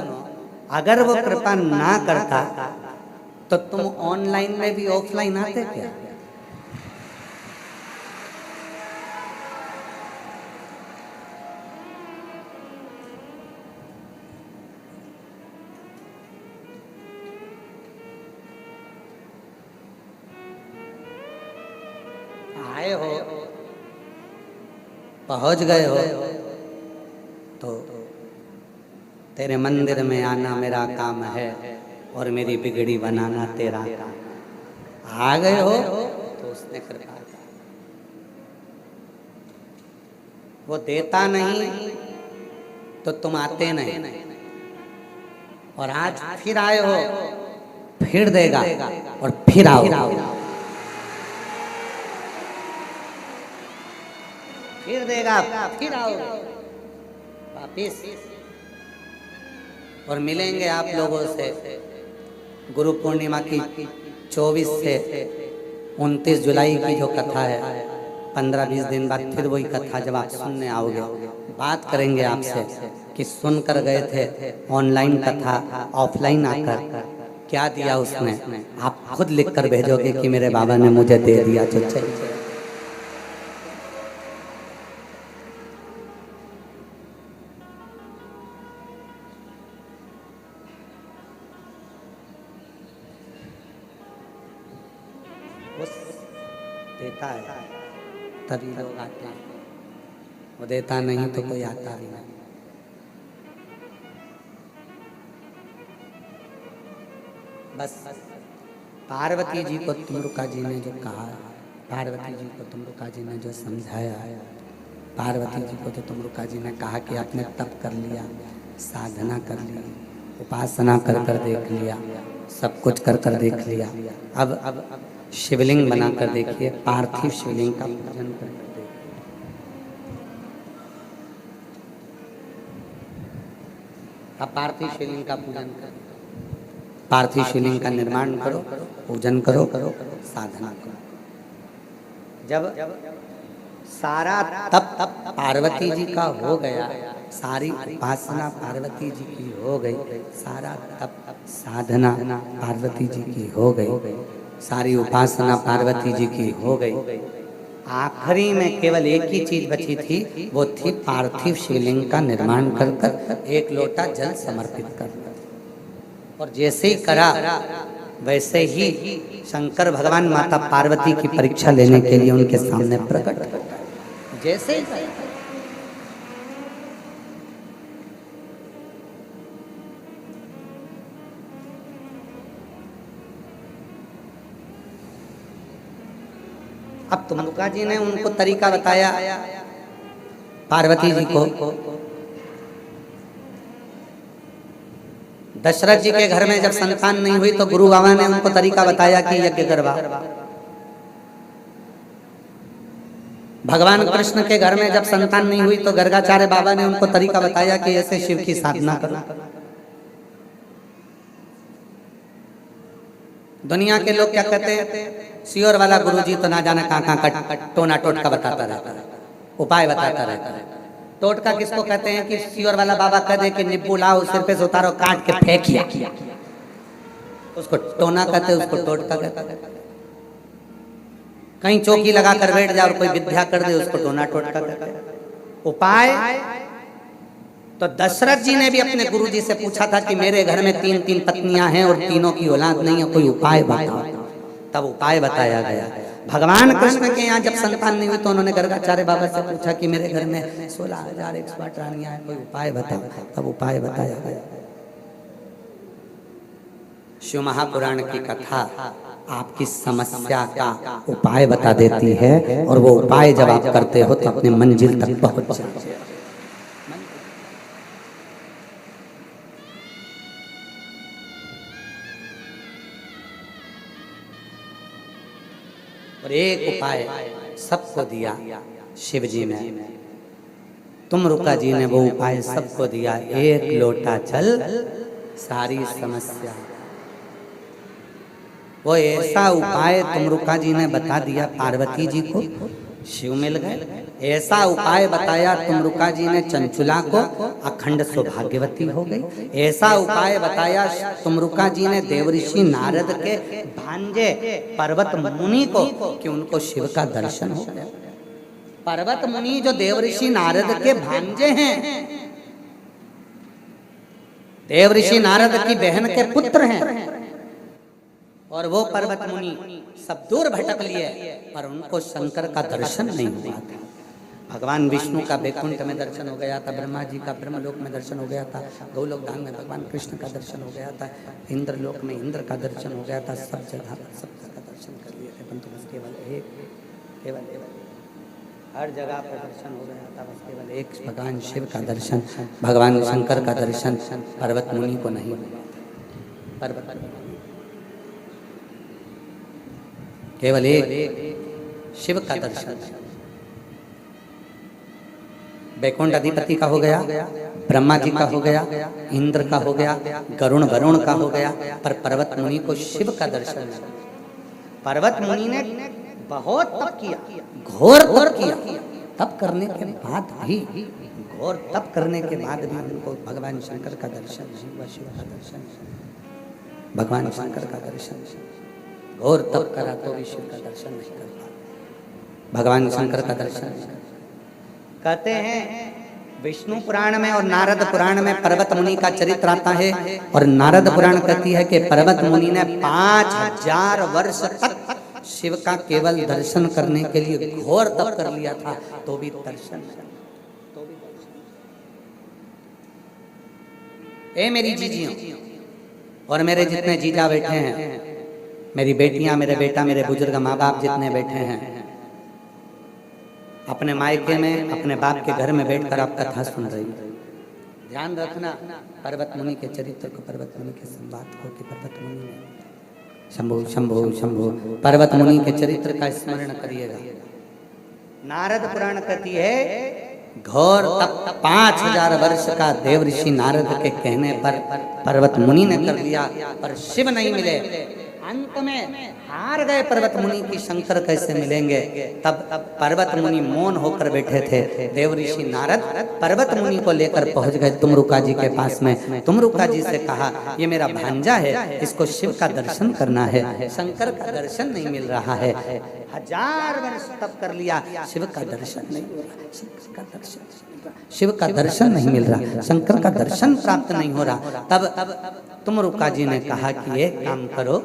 अगर वो कृपा ना करता तो तुम ऑनलाइन में भी ऑफलाइन आते क्या? आए हो, पहुंच गए हो तो तेरे मंदिर में आना मेरा काम है और मेरी बिगड़ी बनाना तेरा काम। आ गए हो तो उसने कृपा, वो देता नहीं तो तुम आते नहीं, और आज फिर आए हो, फिर देगा और फिर आओ, फिर देगा, फिर आओ वापिस। और मिलेंगे आप लोगों से गुरु पूर्णिमा की 24 से 29 जुलाई की जो कथा है, 15-20 दिन बाद फिर वही कथा जब आप सुनने आओगे, बात करेंगे आपसे कि सुनकर गए थे ऑनलाइन कथा, ऑफलाइन आकर क्या दिया उसने। आप खुद लिखकर भेजोगे कि मेरे बाबा ने मुझे दे दिया जो चाहिए। देता है तभी लोग आते हैं, वो देता नहीं तो कोई आता भी नहीं। बस पार्वती जी को तुमरुका जी ने जो कहा, पार्वती जी को तुमरुका जी ने जो समझाया, पार्वती जी को तो तुमरुका जी ने कहा कि आपने तप कर लिया, साधना कर ली, उपासना कर कर देख लिया, सब कुछ कर कर देख लिया, अब शिवलिंग बना कर देखिए, पार्थिव शिवलिंग का पूजन कर कर देखिए। अब पार्थिव शिवलिंग का पूजन करो, पार्थिव शिवलिंग का निर्माण करो, पूजन करो, साधना करो। जब सारा तप पार्वती जी का हो गया, सारी उपासना पार्वती जी की हो गई, सारा तप साधना पार्वती जी की हो गई, सारी उपासना पार्वती जी की हो गई, आखिरी में केवल एक ही चीज बची थी, वो थी पार्थिव शिवलिंग का निर्माण कर कर एक लोटा जल समर्पित कर। और जैसे ही करा वैसे ही शंकर भगवान माता पार्वती की परीक्षा लेने के लिए उनके सामने प्रकट, जैसे ही अब तुमरुका जी ने उनको तरीका बताया, पार्वती जी को। दशरथ जी के घर में जब संतान नहीं हुई तो गुरु बाबा ने उनको तरीका बताया कि यज्ञ करवा। भगवान कृष्ण के घर में जब संतान नहीं हुई तो गर्गाचार्य बाबा ने उनको तरीका बताया कि ऐसे शिव की साधना करो। दुनिया के लोग क्या कहते हैं, सियोर वाला गुरुजी तो ना जाने कहाँ कहाँ टोना टोटका बताता रहता है, उपाय बताता रहता है। टोटका किसको कहते हैं कि सियोर वाला बाबा कह दे कि निब्बू लाओ, सिर पे से उतारो, काट के फेंकिया, उसको टोना कहते हैं, उसको टोटका कहते हैं। कहीं चौकी लगा कर बैठ जाए और कोई विद्या कर दे, उसको टोना टोटका कहते हैं। उपाय तो दशरथ जी ने भी अपने गुरु जी से पूछा था कि मेरे घर में 3 पत्नियां हैं और तीनों की औलाद नहीं है, कोई उपाय बताओ। तब उपाय बताया गया। भगवान कृष्ण के यहाँ जब संतान नहीं हुई तो उन्होंने गर्गाचार्य बाबा से पूछा कि मेरे घर में 16,108 रानियां हैं, कोई उपाय बताओ। तब उपाय बताया गया। शिव महापुराण की कथा आपकी समस्या का उपाय बता देती है, और वो उपाय जब आप करते हो तो अपने मंजिल तक पहुंच जाते हो। और एक उपाय सबको दिया शिव जी ने, तुमरुका जी ने वो उपाय सबको दिया। एक लोटा जल, सारी समस्या। वो ऐसा उपाय तुमरुका जी ने बता दिया पार्वती जी को, शिव मिल गए। ऐसा उपाय बताया तुमरुका जी ने चंचुला को, अखंड सौभाग्यवती हो गई। ऐसा उपाय बताया तुमरुका जी ने देवऋषि नारद के भांजे पर्वत मुनि को, कि उनको शिव का दर्शन हो गया। पर्वत मुनि जो देवऋषि नारद के भांजे हैं, देवऋषि नारद की बहन के पुत्र हैं, और वो पर्वत मुनि सब दूर भटक लिए, पर उनको शंकर का दर्शन नहीं हुआ था। भगवान विष्णु का वैकुंठ में दर्शन हो गया था, ब्रह्मा जी का ब्रह्मलोक में दर्शन हो गया था, गोलोक धाम में भगवान कृष्ण का दर्शन हो गया था, इंद्रलोक में इंद्र का दर्शन हो गया था, सब जगह सब का दर्शन कर लिए थे, परंतु बस केवल हर जगह पर दर्शन हो गया था, बस केवल एक भगवान शिव का दर्शन, भगवान शंकर का दर्शन पर्वत मुनि को नहीं हुआ। पर्वत केवल एक शिव का दर्शन, वैकुंठ अधिपति का हो गया, ब्रह्मा जी का हो गया, इंद्र का हो गया, वरुण का हो गया, पर पर्वत मुनि को शिव का दर्शन। पर्वत मुनि ने बहुत तप किया, घोर तप किया। तप करने के बाद भी, घोर तप करने के बाद भी उनको भगवान शंकर का दर्शन नहीं हुआ, शिव का दर्शन, भगवान शंकर का दर्शन। घोर तप करा तो भी शिव का दर्शन नहीं कर पाया, भगवान शंकर का दर्शन। कहते हैं विष्णु पुराण में और नारद पुराण में पर्वत मुनि का चरित्र आता है, और नारद पुराण कहती है कि पर्वत मुनि ने 5000 वर्ष तक शिव का केवल दर्शन करने के लिए घोर तप कर लिया था, तो भी दर्शन। ए मेरी जीजियों और मेरे जितने जीजा बैठे हैं, मेरी बेटियां, मेरे बेटा, मेरे बुजुर्ग माँ बाप जितने बैठे हैं, अपने मायके में अपने बाप के घर में बैठकर आप कथा सुन रही हैं। ध्यान रखना पर्वत मुनि के चरित्र को, पर्वत मुनि के संवाद को, कि पर्वत मुनि ने शंभु शंभु शंभु पर्वत मुनि के चरित्र का स्मरण करिएगा। नारद पुराण कहती है घोर तप 5000 वर्ष का देव ऋषि नारद के कहने पर पर्वत मुनि ने कर दिया, पर शिव नहीं मिले। अंत में हार गए पर्वत मुनि की, शंकर कैसे मिलेंगे। तब पर्वत मुनि मौन होकर बैठे थे। देव ऋषि नारद पर्वत मुनि को लेकर पहुंच गए तुमरुका जी के पास में। तुमरुका जी से कहा ये मेरा भांजा है, इसको शिव का दर्शन करना है, शंकर का दर्शन नहीं मिल रहा है। 1000 वर्ष तप कर लिया, शिव का दर्शन नहीं हो रहा, शंकर का दर्शन, शिव का दर्शन नहीं मिल रहा, शंकर का दर्शन प्राप्त नहीं हो रहा। तब तुमरुका जी ने कहा कि एक काम करो,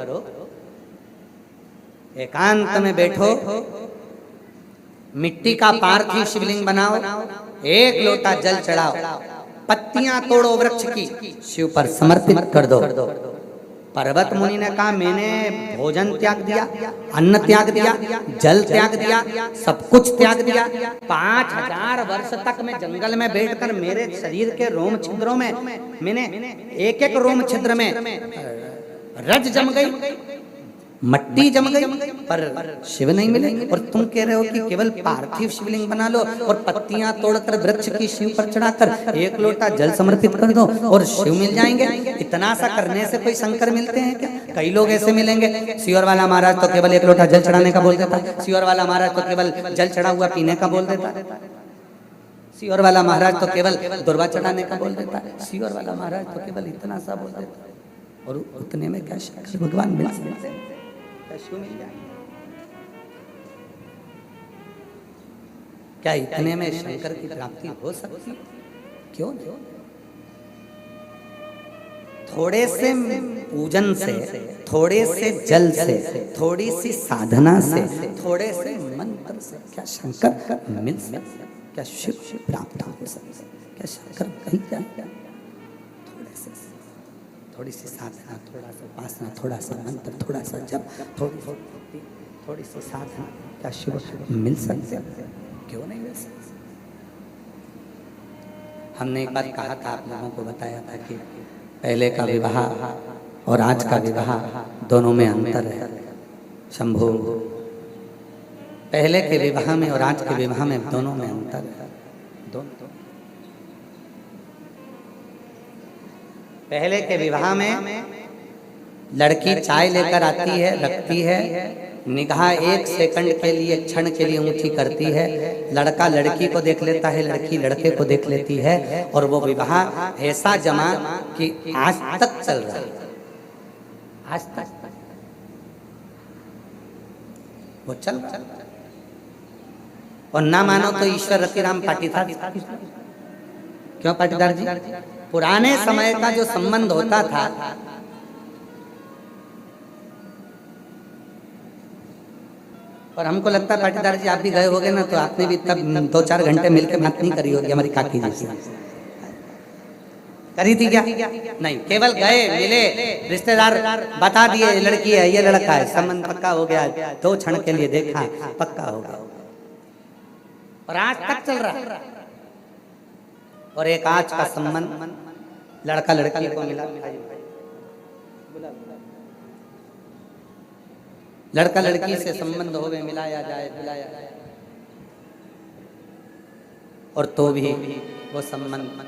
एकांत में बैठो, मिट्टी का पार्थिव शिवलिंग बनाओ, 1 लोटा जल चढ़ाओ, पत्तियां तोड़ो वृक्ष की, शिव पर समर्पित कर दो। पर्वत मुनि ने कहा मैंने भोजन त्याग दिया, अन्न त्याग दिया, जल त्याग दिया, सब कुछ त्याग दिया। 5000 वर्ष तक मैं जंगल में बैठकर मेरे शरीर के रोम छिद्रों में मैंने एक रोम छिद्र में रज जम गई, मट्टी जम गई, पर शिव नहीं मिले। और तुम कह रहे हो कि केवल पार्थिव शिवलिंग बना लो और पत्तियां तोड़कर वृक्ष की शिव पर चढ़ाकर 1 लोटा जल समर्पित कर दो और शिव मिल जाएंगे। इतना सा करने से कोई शंकर मिलते हैं क्या? कई लोग ऐसे मिलेंगे, सियोर वाला महाराज तो केवल 1 लोटा जल चढ़ाने का बोल देता, सियोर वाला महाराज तो केवल जल चढ़ा हुआ पीने का बोल देता, सियोर वाला महाराज तो केवल दुर्वा चढ़ाने का बोल देता, सियोर वाला महाराज तो केवल इतना सा बोल देता। और उतने में क्या शंकर भगवान मिल सकते हैं? शिव मिल जाएंगे क्या? इतने में शंकर की प्राप्ति हो सकती? क्यों नहीं? थोड़े से पूजन से, थोड़े से जल से, थोड़ी सी साधना से, थोड़े से मंत्र से क्या शंकर मिल सकते? क्या शिव प्राप्त हो सकते? क्या शंकर कहीं जाएगा? थोड़ी सी साधना, थोड़ा सा उपासना, थोड़ा सा मंत्र, थोड़ा सा जप, थोड़ी सी साधना, क्या शिव मिल सकते? क्यों नहीं मिल सकते? हमने एक बार कहा था, आप लोगों को बताया था कि पहले का विवाह और आज का विवाह दोनों में अंतर है। शंभु, पहले के विवाह में और आज के विवाह में दोनों में अंतर है। पहले के विवाह में लड़की चाय लेकर आती है, रखती है, निगाह 1 सेकंड के लिए, क्षण के लिए ऊंची करती है, लड़का लड़की को देख लेता है, लड़की लड़के को देख लेती है, और वो विवाह ऐसा जमा कि आज तक चल रहा है, आज तक वो चल रहा है। और ना मानो तो ईश्वर रतिराम पाटीदार, क्यों पाटीदार जी? पुराने समय का जो संबंध होता था, और हमको लगता है पाटीदार जी आप भी गए होगे ना, तो आपने भी तब 2-4 घंटे मिलकर बात नहीं करी होगी हमारी काकी जी से। करी थी क्या? नहीं, केवल गए, मिले, रिश्तेदार बता दिए ये लड़की है, ये लड़का है, संबंध पक्का हो गया, 2 क्षण के लिए देखा, पक्का हो गया, और आज तक चल रहा है। और एक आज का संबंध लड़का लड़की को मिला, लड़का लड़की से संबंध हो गए, मिलाया जाए, और तो भी वो संबंध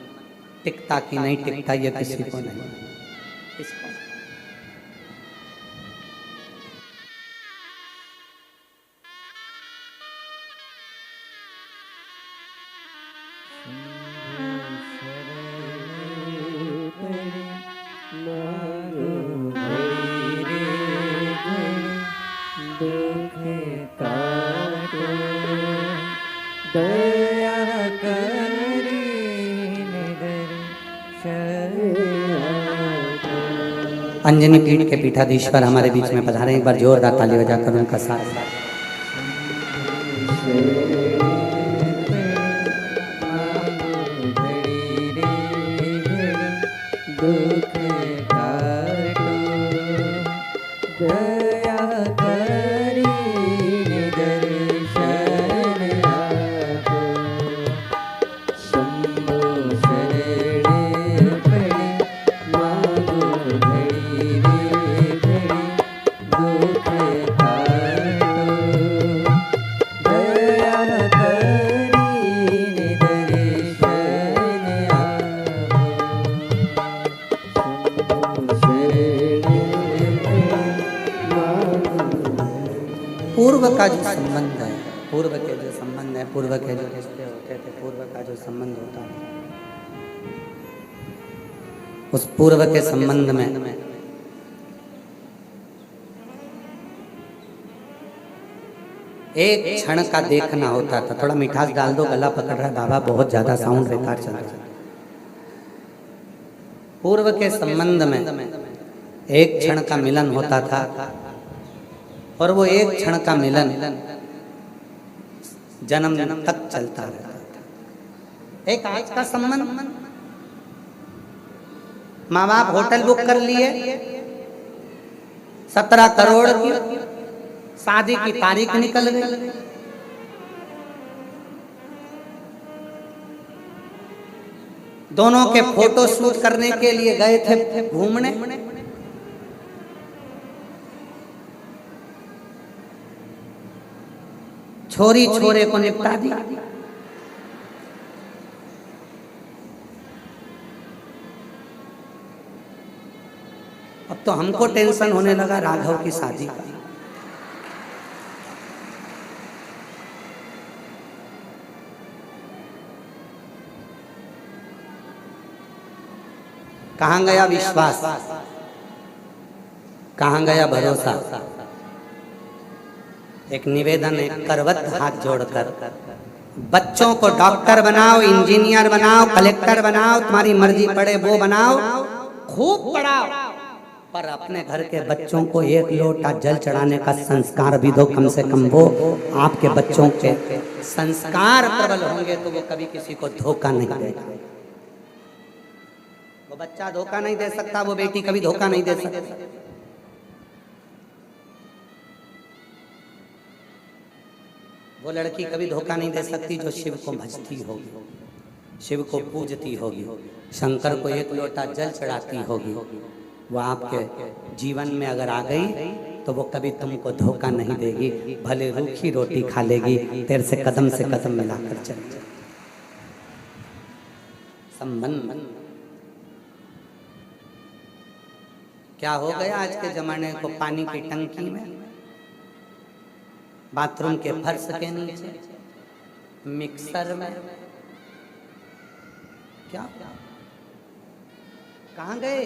टिकता कि नहीं टिकता ये किसी को नहीं। अंजनी पीठ के पीठाधीश्वर हमारे बीच में पधारे, एक बार जोरदार ताली बजाकर उनका साथ। दुख काटो दया का जो संबंध है, पूर्व के जो संबंध है, पूर्व के जो रिश्ते होते थे, पूर्व का जो संबंध होता था, उस पूर्व के संबंध में एक क्षण का देखना होता था। थोड़ा मिठास डाल दो, गला पकड़ रहा है बाबा, बहुत ज्यादा साउंड बेकार चल रहा है। पूर्व के संबंध में एक क्षण का मिलन होता था और वो एक क्षण का मिलन जन्म तक चलता रहता था। एक आज का संबंध, माँ बाप होटल बुक कर लिए, 17 करोड़ की शादी की तारीख निकल गई, दोनों के फोटो शूट करने के लिए गए थे घूमने, छोरी छोरे को निपटा दी। अब तो हमको टेंशन होने लगा राघव की शादी का। कहां गया विश्वास, कहां गया भरोसा। एक निवेदन है, करवत हाथ जोड़कर, बच्चों को डॉक्टर बनाओ, इंजीनियर बनाओ, कलेक्टर बनाओ, तुम्हारी मर्जी पड़े वो बनाओ, खूब पढ़ाओ, पर अपने घर के बच्चों को एक लोटा जल चढ़ाने का संस्कार भी दो कम से कम। वो आपके बच्चों के संस्कार प्रबल होंगे तो वो कभी किसी को धोखा नहीं देगा। वो बच्चा धोखा नहीं दे सकता, वो बेटी कभी धोखा नहीं दे सकती। वो लड़की कभी धोखा नहीं दे सकती जो शिव को भजती होगी, शिव को पूजती होगी, शंकर को एक लोटा जल चढ़ाती होगी। वो आपके जीवन में अगर आ गई तो वो कभी तुमको धोखा नहीं देगी, भले रूखी रोटी खा लेगी, तेरे से कदम मिलाकर चलेगी। संबंध क्या हो गया आज के जमाने को, पानी की टंकी में, बाथरूम के फर्श के नीचे, मिक्सर में, क्या कहां गए?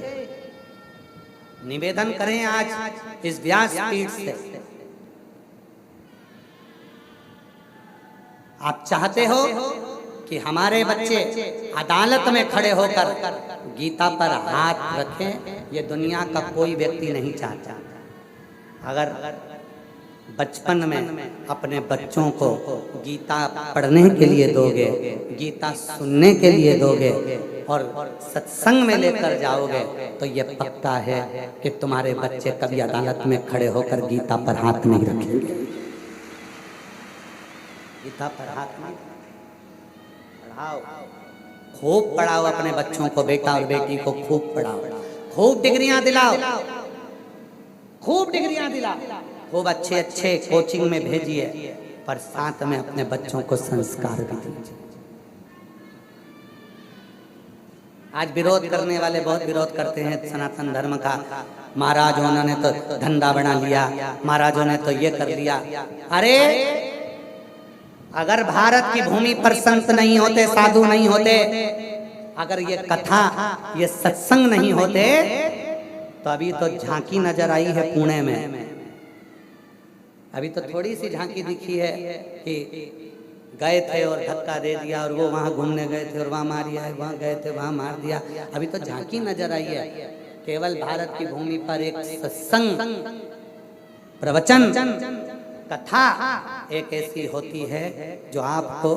निवेदन करें आज इस व्यासपीठ से, आप चाहते हो कि हमारे बच्चे अदालत में खड़े होकर गीता पर हाथ रखें, ये दुनिया का कोई व्यक्ति नहीं चाहता। अगर बचपन में अपने बच्चों को गीता पढ़ने के लिए दोगे, गीता सुनने के लिए दोगे और सत्संग में लेकर जाओगे तो ये पक्का है कि तुम्हारे बच्चे कभी अदालत में खड़े होकर गीता पर हाथ नहीं रखेंगे। गीता पर हाथ नहीं, पढ़ाओ, खूब पढ़ाओ अपने बच्चों को, बेटा और बेटी को खूब पढ़ाओ, खूब डिग्रियां दिलाओ, खूब डिग्रियां दिलाओ, खूब अच्छे अच्छे कोचिंग में भेजिए, पर साथ में अपने बच्चों को संस्कार भी दीजिए। आज विरोध करने वाले बहुत विरोध करते हैं सनातन धर्म का, महाराज उन्होंने तो धंधा बना लिया, महाराजों ने तो ये कर लिया। अरे अगर भारत की भूमि पर संत नहीं होते, साधु नहीं होते, अगर ये कथा, ये सत्संग नहीं होते तो अभी तो झांकी नजर आई है पुणे में, अभी तो थोड़ी सी झांकी दिखी है कि गए थे और धक्का दे दिया, और वो वहां घूमने गए थे और वहां मार दिया, वहां गए थे वहां मार दिया, अभी तो झांकी नजर आई है। केवल भारत की भूमि पर एक सत्संग, प्रवचन, कथा एक ऐसी होती है जो आपको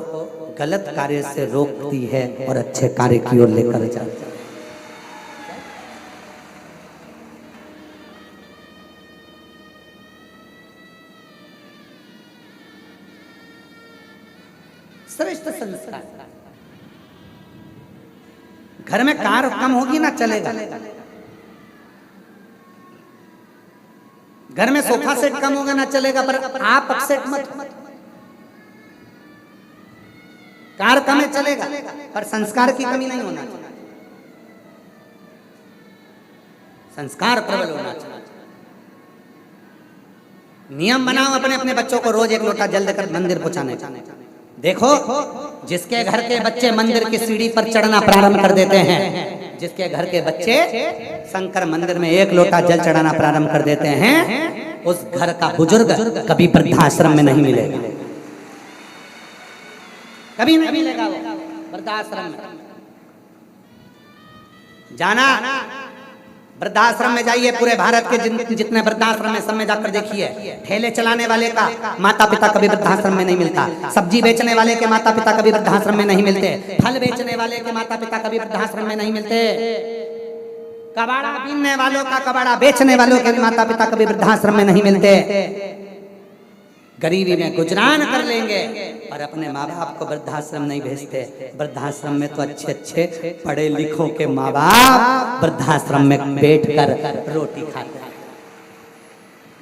गलत कार्य से रोकती है और अच्छे कार्य की ओर लेकर जाती है। श्रेष्ठ संस्कार। घर में कार कम होगी ना चलेगा, घर में सोफा सेट कम होगा ना चलेगा, पर आप अपसेट मत। कार कम है चलेगा, पर संस्कार की कमी नहीं होना चाहिए, संस्कार प्रबल होना चाहिए। नियम बनाओ अपने अपने बच्चों को रोज 1 लोटा जल देकर मंदिर पहुंचाने का। देखो, जिसके घर के बच्चे मंदिर की सीढ़ी पर चढ़ना प्रारंभ कर देते हैं, जिसके घर के बच्चे शंकर मंदिर में 1 लोटा जल चढ़ाना प्रारंभ कर देते हैं, उस घर का बुजुर्ग कभी वृद्धाश्रम में नहीं मिलेगा, कभी नहीं मिलेगा वो वृद्धाश्रम में। जाना वृद्धाश्रम में जाइए, पूरे भारत के जितने वृद्धाश्रम है सब में जाकर देखिए, ठेले चलाने वाले का माता पिता कभी वृद्धाश्रम में नहीं मिलता, सब्जी बेचने वाले के माता पिता कभी वृद्धाश्रम में नहीं मिलते, फल बेचने वाले के माता पिता कभी वृद्धाश्रम में नहीं मिलते, कबाड़ा बीनने वालों का, कबाड़ा बेचने वालों के माता पिता कभी वृद्धाश्रम में नहीं मिलते। गरीबी में गुजरान कर लेंगे और अपने माँ बाप को वृद्धाश्रम नहीं भेजते। वृद्धाश्रम में तो अच्छे अच्छे पढ़े लिखों के माँ बाप वृद्धाश्रम में बैठकर रोटी खाते हैं।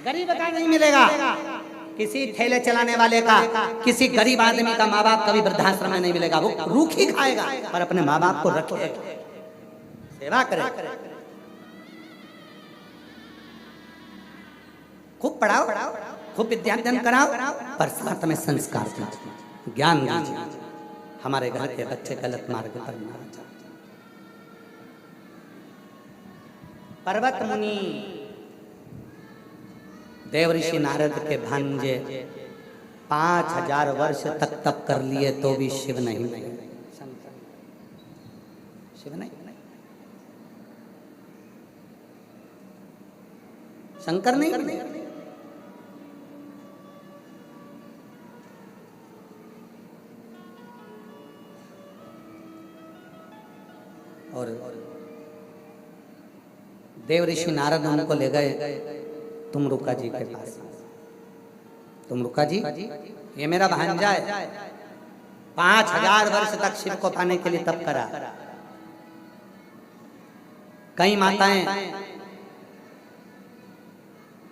गरीब का नहीं मिलेगा, किसी ठेले चलाने वाले का, किसी गरीब आदमी का माँ बाप कभी वृद्धाश्रम में नहीं मिलेगा। वो रूखी खाएगा पर अपने माँ बाप को रखे, सेवा करे, खूब पढ़ाओ, खूब विद्याध्ययन कराओ, पर साथ में संस्कार दीजिए, ज्ञान दीजिए। हमारे घर के बच्चे गलत मार्ग पर ना जाए। पर्वत मुनि देवऋषि नारद के भांजे 5000 वर्ष तक तप कर लिए तो भी शिव नहीं मिले, शिव नहीं, शंकर नहीं। और देवऋषि नारद उनको ले गए तुमरुका जी के पास। तुमरुका जी, ये मेरा भांजा है, 5000 वर्ष तक शिव को पाने के लिए तप करा। कई माताएं,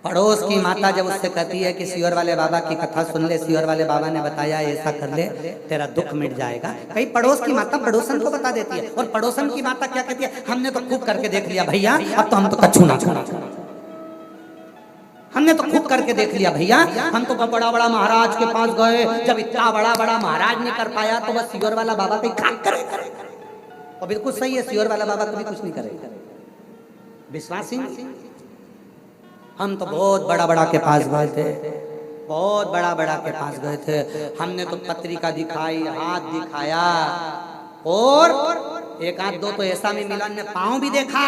पड़ोस की माता जब उससे कहती है कि सियोर वाले बाबा की कथा सुन ले, सियोर वाले बाबा ने बताया ऐसा कर ले तेरा दुख मिट जाएगा, कई पड़ोस की माता पड़ोसन को बता देती है। और पड़ोसन की माता क्या कहती है, हमने तो खूब करके देख लिया भैया, अब तो हम तो कच्छू ना छोड़ा, हमने तो खूब करके देख लिया भैया, हम तो बड़ा बड़ा महाराज के पास गए, जब इतना बड़ा बड़ा महाराज नहीं कर पाया तो बस सियोर वाला बाबा कहीं खाक करे। और बिल्कुल सही है, सियोर वाला बाबा कभी कुछ नहीं करेगा, विश्वासी। हम तो बहुत बड़ा बड़ा के पास गए थे, बहुत बड़ा बड़ा के पास गए थे, हमने तो पत्रिका दिखाई, हाथ दिखाया, और एक आध दो तो ऐसा भी मिला, ने पांव भी देखा,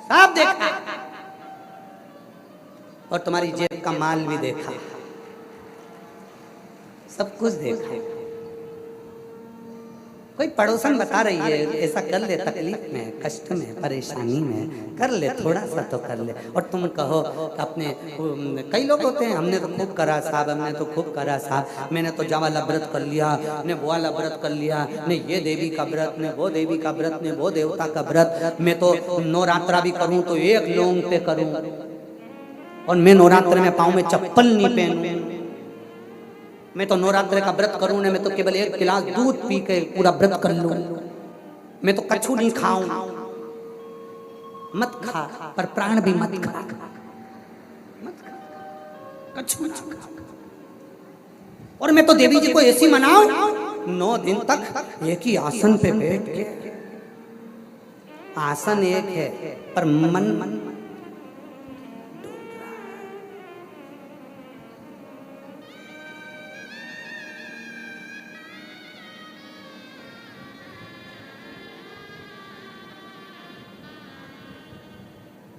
सब देखा, और तुम्हारी जेब का माल भी देखा, सब कुछ देखा। कोई पड़ोसन बता रही है ऐसा कर ले, तकलीफ में, कष्ट में, परेशानी में, कर ले, थोड़ा सा तो कर ले। और तुम कहो अपने, कई लोग होते हैं, हमने तो खूब करा साहब, हमने तो खूब करा साहब, मैंने तो जा वाला व्रत कर लिया, ने वो वाला व्रत कर लिया, ने ये देवी का व्रत, ने वो देवी का व्रत, ने वो देवता का व्रत, मैं तो नवरात्रा भी करूं तो 1 लौंग पे करूं, और मैं नवरात्र में पाँव में चप्पल नहीं पहनूं, मैं तो नवरात्र का व्रत करूं ने, मैं तो केवल 1 गिलास दूध पी के पूरा व्रत कर लूं, मैं तो कछू नहीं खाऊं। मत खा, पर प्राण भी मत खा, मत खा, कछू ना खा। और मैं तो देवी जी को ऐसी मनाऊं 9 दिन तक एक ही आसन पे बैठ के, आसन एक है पर मन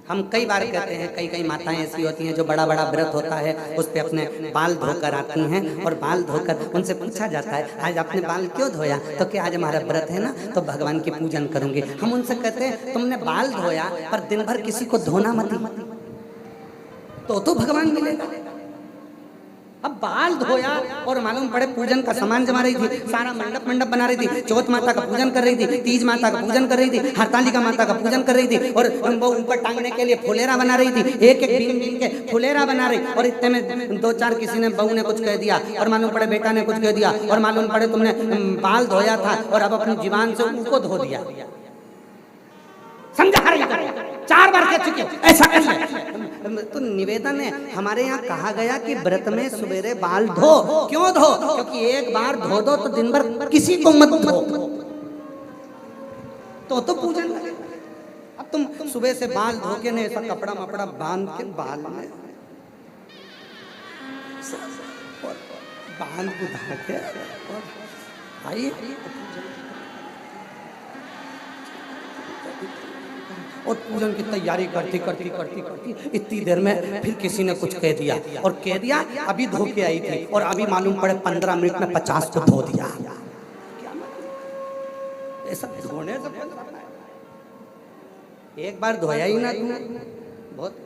हम कई बार कहते हैं, कई माताएं ऐसी होती हैं जो बड़ा बड़ा व्रत होता है उस पे अपने बाल धोकर आती हैं, और बाल धोकर उनसे पूछा जाता है आज आपने बाल क्यों धोया, तो क्या आज हमारा व्रत है ना तो भगवान की पूजन करूंगी। हम उनसे कहते हैं तुमने बाल धोया पर दिन भर किसी को धोना मत, तो भगवान मिलेगा। अब बाल धोया और मालूम पड़े पूजन का सामान जमा रही थी, सारा मंडप बना रही थी, चौथ माता का पूजन कर रही थी, तीज माता का पूजन कर रही थी, हरतालिका माता का पूजन कर रही थी, और वो ऊपर टांगने के लिए फुलेरा बना रही थी, एक बीन के फुलेरा बना रही, और इतने में 2-4 किसी ने, बहू ने कुछ कह दिया, और मालूम पड़े बेटा ने कुछ कह दिया, और मालूम पड़े तुमने बाल धोया था और अब अपनी जुबान से उनको धो दिया। समझा? 4 बार कह चुके हो, ऐसा कर ले। तो निवेदन है, हमारे यहाँ कहा गया कि व्रत में सवेरे बाल धो। क्यों धो? क्योंकि एक बार धो दो तो दिन भर किसी को मत धो, तो पूजन लगेगा। अब तुम सुबह से बाल धो के नहीं, ऐसा कपड़ा मपड़ा बांध के बाल में बांध बुधा के आइए और पूजन की तैयारी करती करती करती करती इतनी देर में फिर किसी ने कुछ कह दिया, और कह दिया अभी धो के आई थी और अभी मालूम पड़े 15 मिनट में 50 को धो दिया। ऐसा धोने से एक बार धोया ही ना तू, बहुत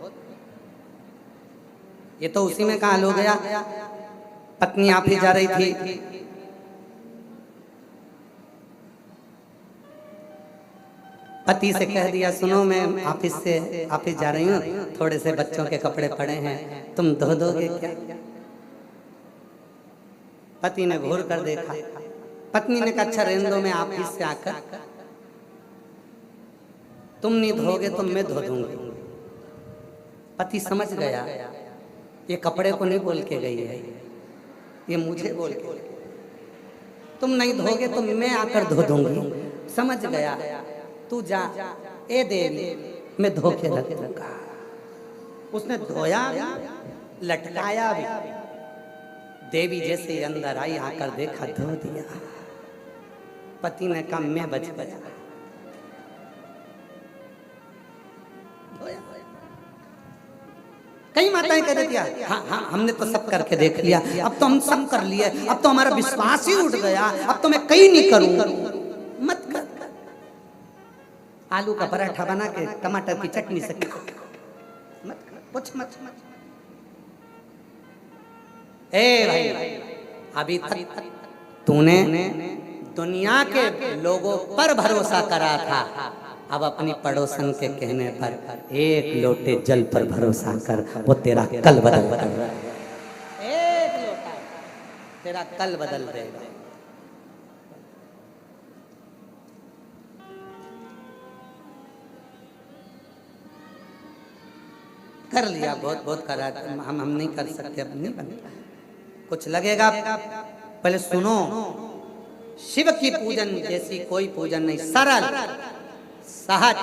ये तो उसी में कहा हो गया। पत्नी आप ही जा रही थी, पति से कह दिया सुनो मैं ऑफिस जा रही हूँ, थोड़े से बच्चों के कपड़े पड़े हैं, तुम धो दोगे क्या? पति ने घूर कर देखा, पत्नी ने कहा अच्छा रहने दो, मैं ऑफिस से आकर तुम नहीं धोगे तो मैं धो दूंगी। पति समझ गया ये कपड़े को नहीं बोल के गई है, ये मुझे बोल के, तुम नहीं धोगे तो मैं आकर धो दूंगी। समझ गया, तू जा ए देवी मैं धो के रख दूंगा। उसने धोया लटकाया भी, देवी जैसे अंदर आई, आकर देखा धो दिया। पति ने कहा मैं बच गया। कई माताएं कह देती है हाँ हमने तो सब करके देख लिया, अब तो हम सब कर लिए, अब तो हमारा विश्वास ही उठ गया, अब तो मैं कहीं नहीं करूं। मत कर, आलू का पराठा बना के टमाटर की चटनी से मत कर, कुछ मत। ए भाई अभी तक तूने दुनिया के लोगों पर भरोसा करा था, अब अपनी पड़ोसन के कहने पर एक लोटे जल पर भरोसा कर, वो तेरा कल बदल देगा। एक लोटा तेरा कल बदल देगा। कर लिया, बहुत बहुत करा, हम नहीं कर सकते, अब नहीं बनता, कुछ लगेगा। पहले सुनो, शिव की पूजन जैसी कोई पूजन नहीं, सरल सहज।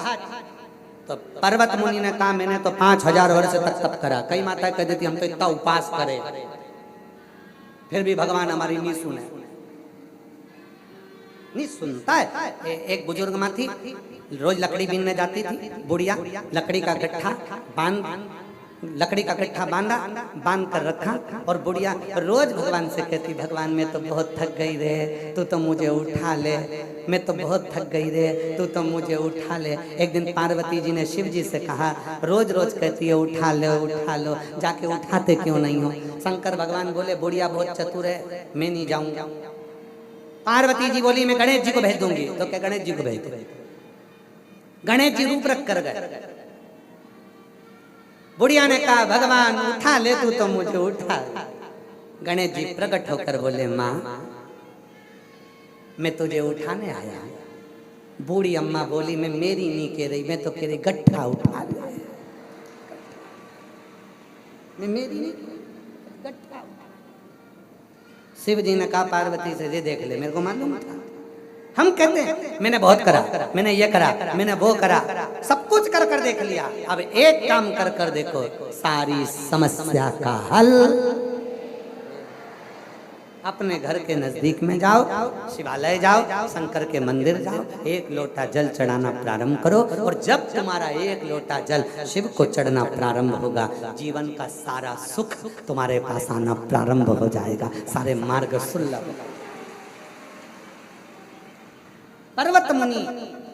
तो पर्वत मुनि ने कहा मैंने तो 5000 वर्ष तक तप करा। कई माताएं कह देती हम तो इतना उपास करें फिर भी भगवान हमारी नहीं सुने, नहीं सुनता है। एक बुजुर्ग माँ थी, रोज लकड़ी बीनने जाती थी, बुढ़िया लकड़ी का गट्ठा बांध कर रखा, और बुढ़िया रोज भगवान से कहती भगवान मैं तो बहुत थक गई रे, तू तो मुझे उठा ले, मैं तो बहुत थक गई रे, तू तो मुझे उठा ले। एक दिन पार्वती जी ने शिव जी से कहा रोज रोज कहती है उठा लो, जाके उठाते क्यों नहीं हो? शंकर भगवान बोले बुढ़िया बहुत चतुर है, मैं नहीं जाऊंगा। पार्वती जी बोली मैं गणेश जी को भेज दूंगी, तो क्या गणेश जी को भेज दो। गणेश जी रूप रख कर गए। बुढ़िया ने कहा भगवान उठा ले, तू तो मुझे उठा। गणेश जी प्रकट होकर बोले माँ मैं तुझे उठाने आया। बूढ़ी अम्मा बोली मैं मेरी नहीं कह रही, मैं तो कह रही गट्ठा उठा ले, मैं मेरी नहीं गट्ठा। शिव जी ने कहा पार्वती से ये देख ले, मेरे को मालूम था। हम कहते हैं मैंने बहुत करा, मैंने ये करा, मैंने वो करा, सब कुछ कर देख लिया, अब एक काम कर देखो, सारी समस्या का हल। अपने घर के नजदीक में जाओ, शिवालय जाओ, शंकर के मंदिर जाओ, एक लोटा जल चढ़ाना प्रारंभ करो, और जब तुम्हारा एक लोटा जल शिव को चढ़ना प्रारंभ होगा, जीवन का सारा सुख तुम्हारे पास आना प्रारंभ हो जाएगा, सारे मार्ग सुलभ। पर्वत मुनि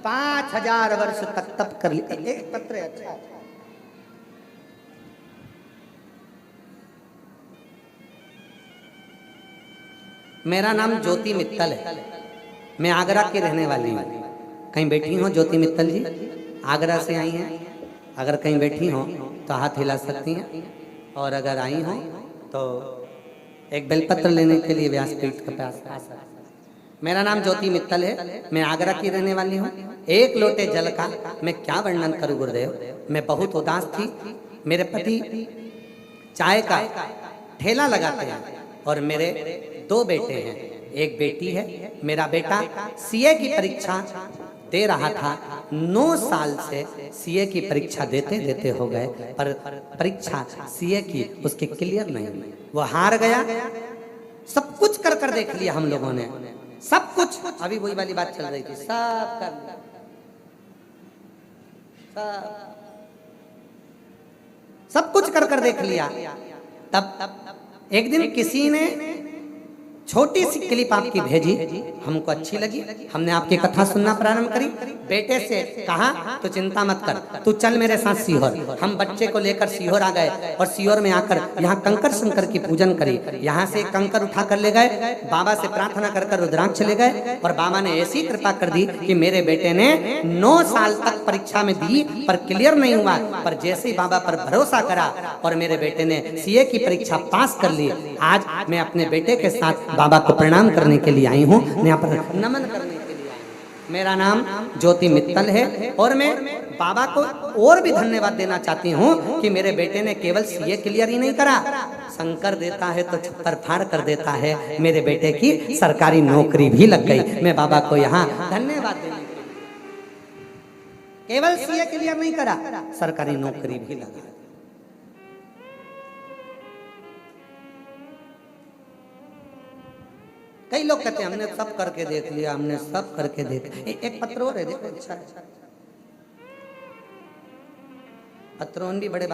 5000 वर्ष तक तप कर लिया। एक पत्र अच्छा, मेरा नाम ज्योति मित्तल है, मैं आगरा की रहने वाली हूँ। कहीं बैठी हो ज्योति मित्तल जी? आगरा से आई हैं? अगर कहीं बैठी हो तो हाथ हिला सकती हैं, और अगर आई हो तो एक बेलपत्र लेने के लिए व्यासपीठ के पास आ सकती हैं। मेरा नाम ज्योति मित्तल है, मैं आगरा की रहने वाली हूँ। एक लोटे जल का मैं क्या वर्णन करूँ गुरुदेव। मैं बहुत उदास थी। मेरे पति चाय का ठेला लगाते हैं और मेरे 2 बेटे हैं, एक बेटी है। मेरा बेटा सीए की परीक्षा दे रहा था। 9 साल से सीए की परीक्षा देते देते हो गए, पर परीक्षा सीए की उसकी क्लियर नहीं हुई। वो हार गया। सब कुछ कर कर देख लिया हम लोगों ने, सब कुछ। अभी वही वाली बात चल रही थी, सब कर लिया, सब कुछ कर कर देख लिया। तब एक दिन किसी ने छोटी सी क्लिप आपकी भेजी, हमको अच्छी लगी। हमने आपकी कथा सुनना प्रारंभ करी। बेटे से कहा तो चिंता मत कर, तू चल मेरे साथ सीहोर। हम बच्चे को लेकर सीहोर आ गए और सीहोर में आकर यहाँ कंकर शंकर की पूजन करी। यहाँ से कंकर उठा कर ले गए, बाबा से प्रार्थना कर कर रुद्राक्ष ले गए और बाबा ने ऐसी कृपा कर दी कि मेरे बेटे ने 9 साल तक परीक्षा में दी पर क्लियर नहीं हुआ। पर जैसे ही बाबा पर भरोसा करा और मेरे बेटे ने सीए की परीक्षा पास कर ली। आज मैं अपने बेटे के साथ बाबा को प्रणाम करने के लिए आई हूँ, यहाँ पर नमन करने के लिए आई हूँ। मेरा नाम ज्योति मित्तल है और मैं बाबा को और भी धन्यवाद देना चाहती हूँ कि मेरे बेटे ने केवल सीए क्लियर ही नहीं करा, शंकर देता है तो छप्पर फाड़ कर देता है। मेरे बेटे की सरकारी नौकरी भी लग गई। मैं बाबा को यहाँ धन्यवाद देने के लिए, केवल सीए क्लियर नहीं करा, सरकारी नौकरी भी लगा। कई लोग कहते हैं हमने सब करके देख लिया, हमने सब करके देख। एक पत्र और है, देखो अच्छा है। पत्रों भी बड़े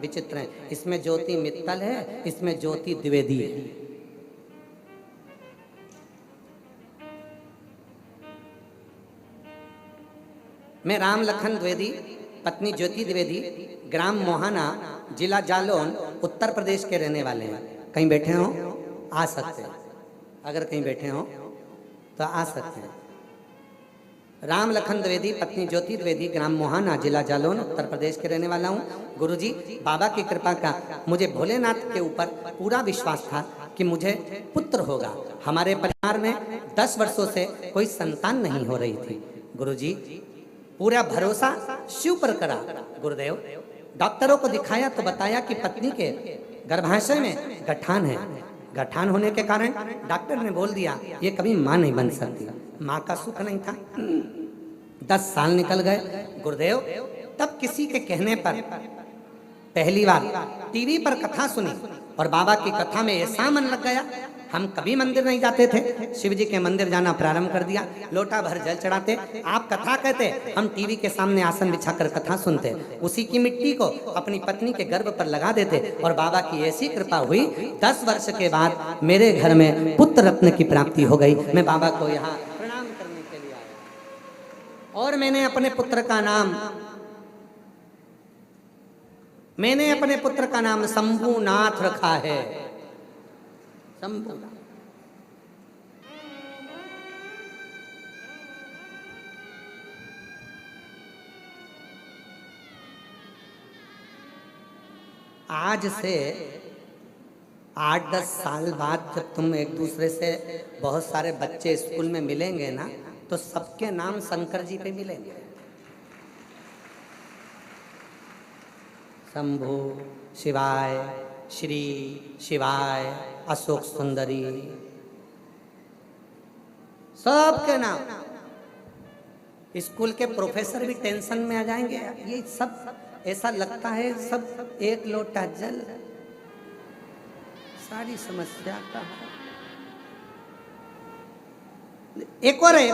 विचित्र हैं। इसमें ज्योति मित्तल है, इसमें ज्योति द्विवेदी है। मैं राम लखन द्विवेदी, पत्नी ज्योति द्विवेदी, ग्राम मोहाना, जिला जालौन, उत्तर प्रदेश के रहने वाले हैं। कहीं बैठे हो आ सकते हैं, अगर कहीं बैठे हो तो आ सकते हैं। राम लखन द्विवेदी, पत्नी ज्योति द्विवेदी, ग्राम मोहाना, जिला जालौन, उत्तर प्रदेश के रहने वाला हूँ। गुरुजी, बाबा की कृपा का मुझे भोलेनाथ के ऊपर पूरा विश्वास था कि मुझे पुत्र होगा। हमारे परिवार में 10 वर्षों से कोई संतान नहीं हो रही थी। गुरुजी, पूरा भरोसा शिव पर करा। गुरुदेव, डॉक्टरों को दिखाया तो बताया कि पत्नी के गर्भाशय में गठान है। गठान होने के कारण डॉक्टर ने बोल दिया ये कभी मां नहीं बन सकती। मां का सुख नहीं था। 10 साल निकल गए। गुरुदेव, तब किसी के कहने पर पहली बार टीवी पर कथा सुनी और बाबा की कथा में ऐसा मन लग गया। हम कभी मंदिर नहीं जाते थे, शिव जी के मंदिर जाना प्रारंभ कर दिया। लोटा भर जल चढ़ाते, आप कथा कहते, हम टीवी के सामने आसन बिछाकर कथा सुनते। उसी की मिट्टी को अपनी पत्नी के गर्भ पर लगा देते और बाबा की ऐसी कृपा हुई। 10 वर्ष के बाद मेरे घर में पुत्र रत्न की प्राप्ति हो गई। मैं बाबा को यहाँ प्रणाम करने के लिए आया और मैंने अपने पुत्र का नाम शंभुनाथ रखा है। शंभु। आज से 8-10 साल बाद जब तुम एक दूसरे से बहुत सारे बच्चे स्कूल में मिलेंगे ना, तो सबके नाम शंकर जी पे मिलेंगे। शंभु, शिवाय, श्री, शिवाय, अशोक सुंदरी, सबके नाम। स्कूल के प्रोफेसर भी टेंशन में आ जाएंगे। ये सब ऐसा लगता है सब एक लोटा जल, सारी समस्या का। एक और है।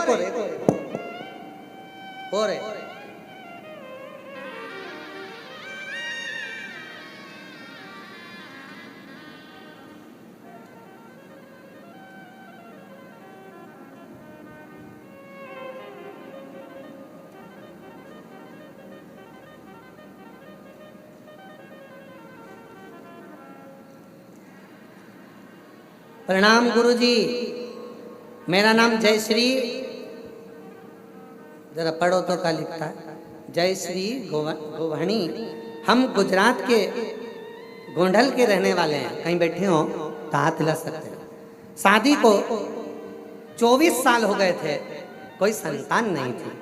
प्रणाम गुरुजी, मेरा नाम जयश्री, जरा पढ़ो तो क्या लिखता है, जयश्री गोवहणी। हम गुजरात के गोंडल के रहने वाले हैं। कहीं बैठे हो तो हाथ हिला सकते हैं। शादी को 24 साल हो गए थे, कोई संतान नहीं थी।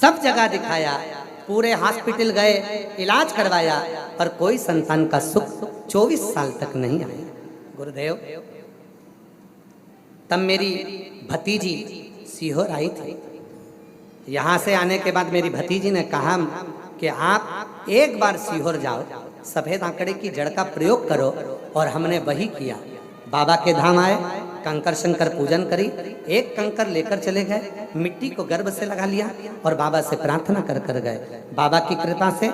सब जगह दिखाया, पूरे हॉस्पिटल गए, इलाज करवाया, पर कोई संतान का सुख 24 साल तक नहीं आया। गुरुदेव, तब मेरी भतीजी सीहोर आई थी। यहाँ से आने के बाद मेरी भतीजी ने कहा कि आप एक बार सीहोर जाओ, सफेद आंकड़े की जड़ का प्रयोग करो। और हमने वही किया। बाबा के धाम आए, कंकर शंकर पूजन करी, एक कंकर लेकर चले गए, मिट्टी को गर्भ से लगा लिया और बाबा से प्रार्थना कर कर गए। बाबा की कृपा से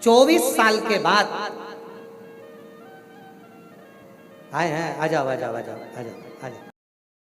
24 साल के बाद आए हैं। आ जाओ आ जाओ आ जाओ आ जाओ आ जाओ।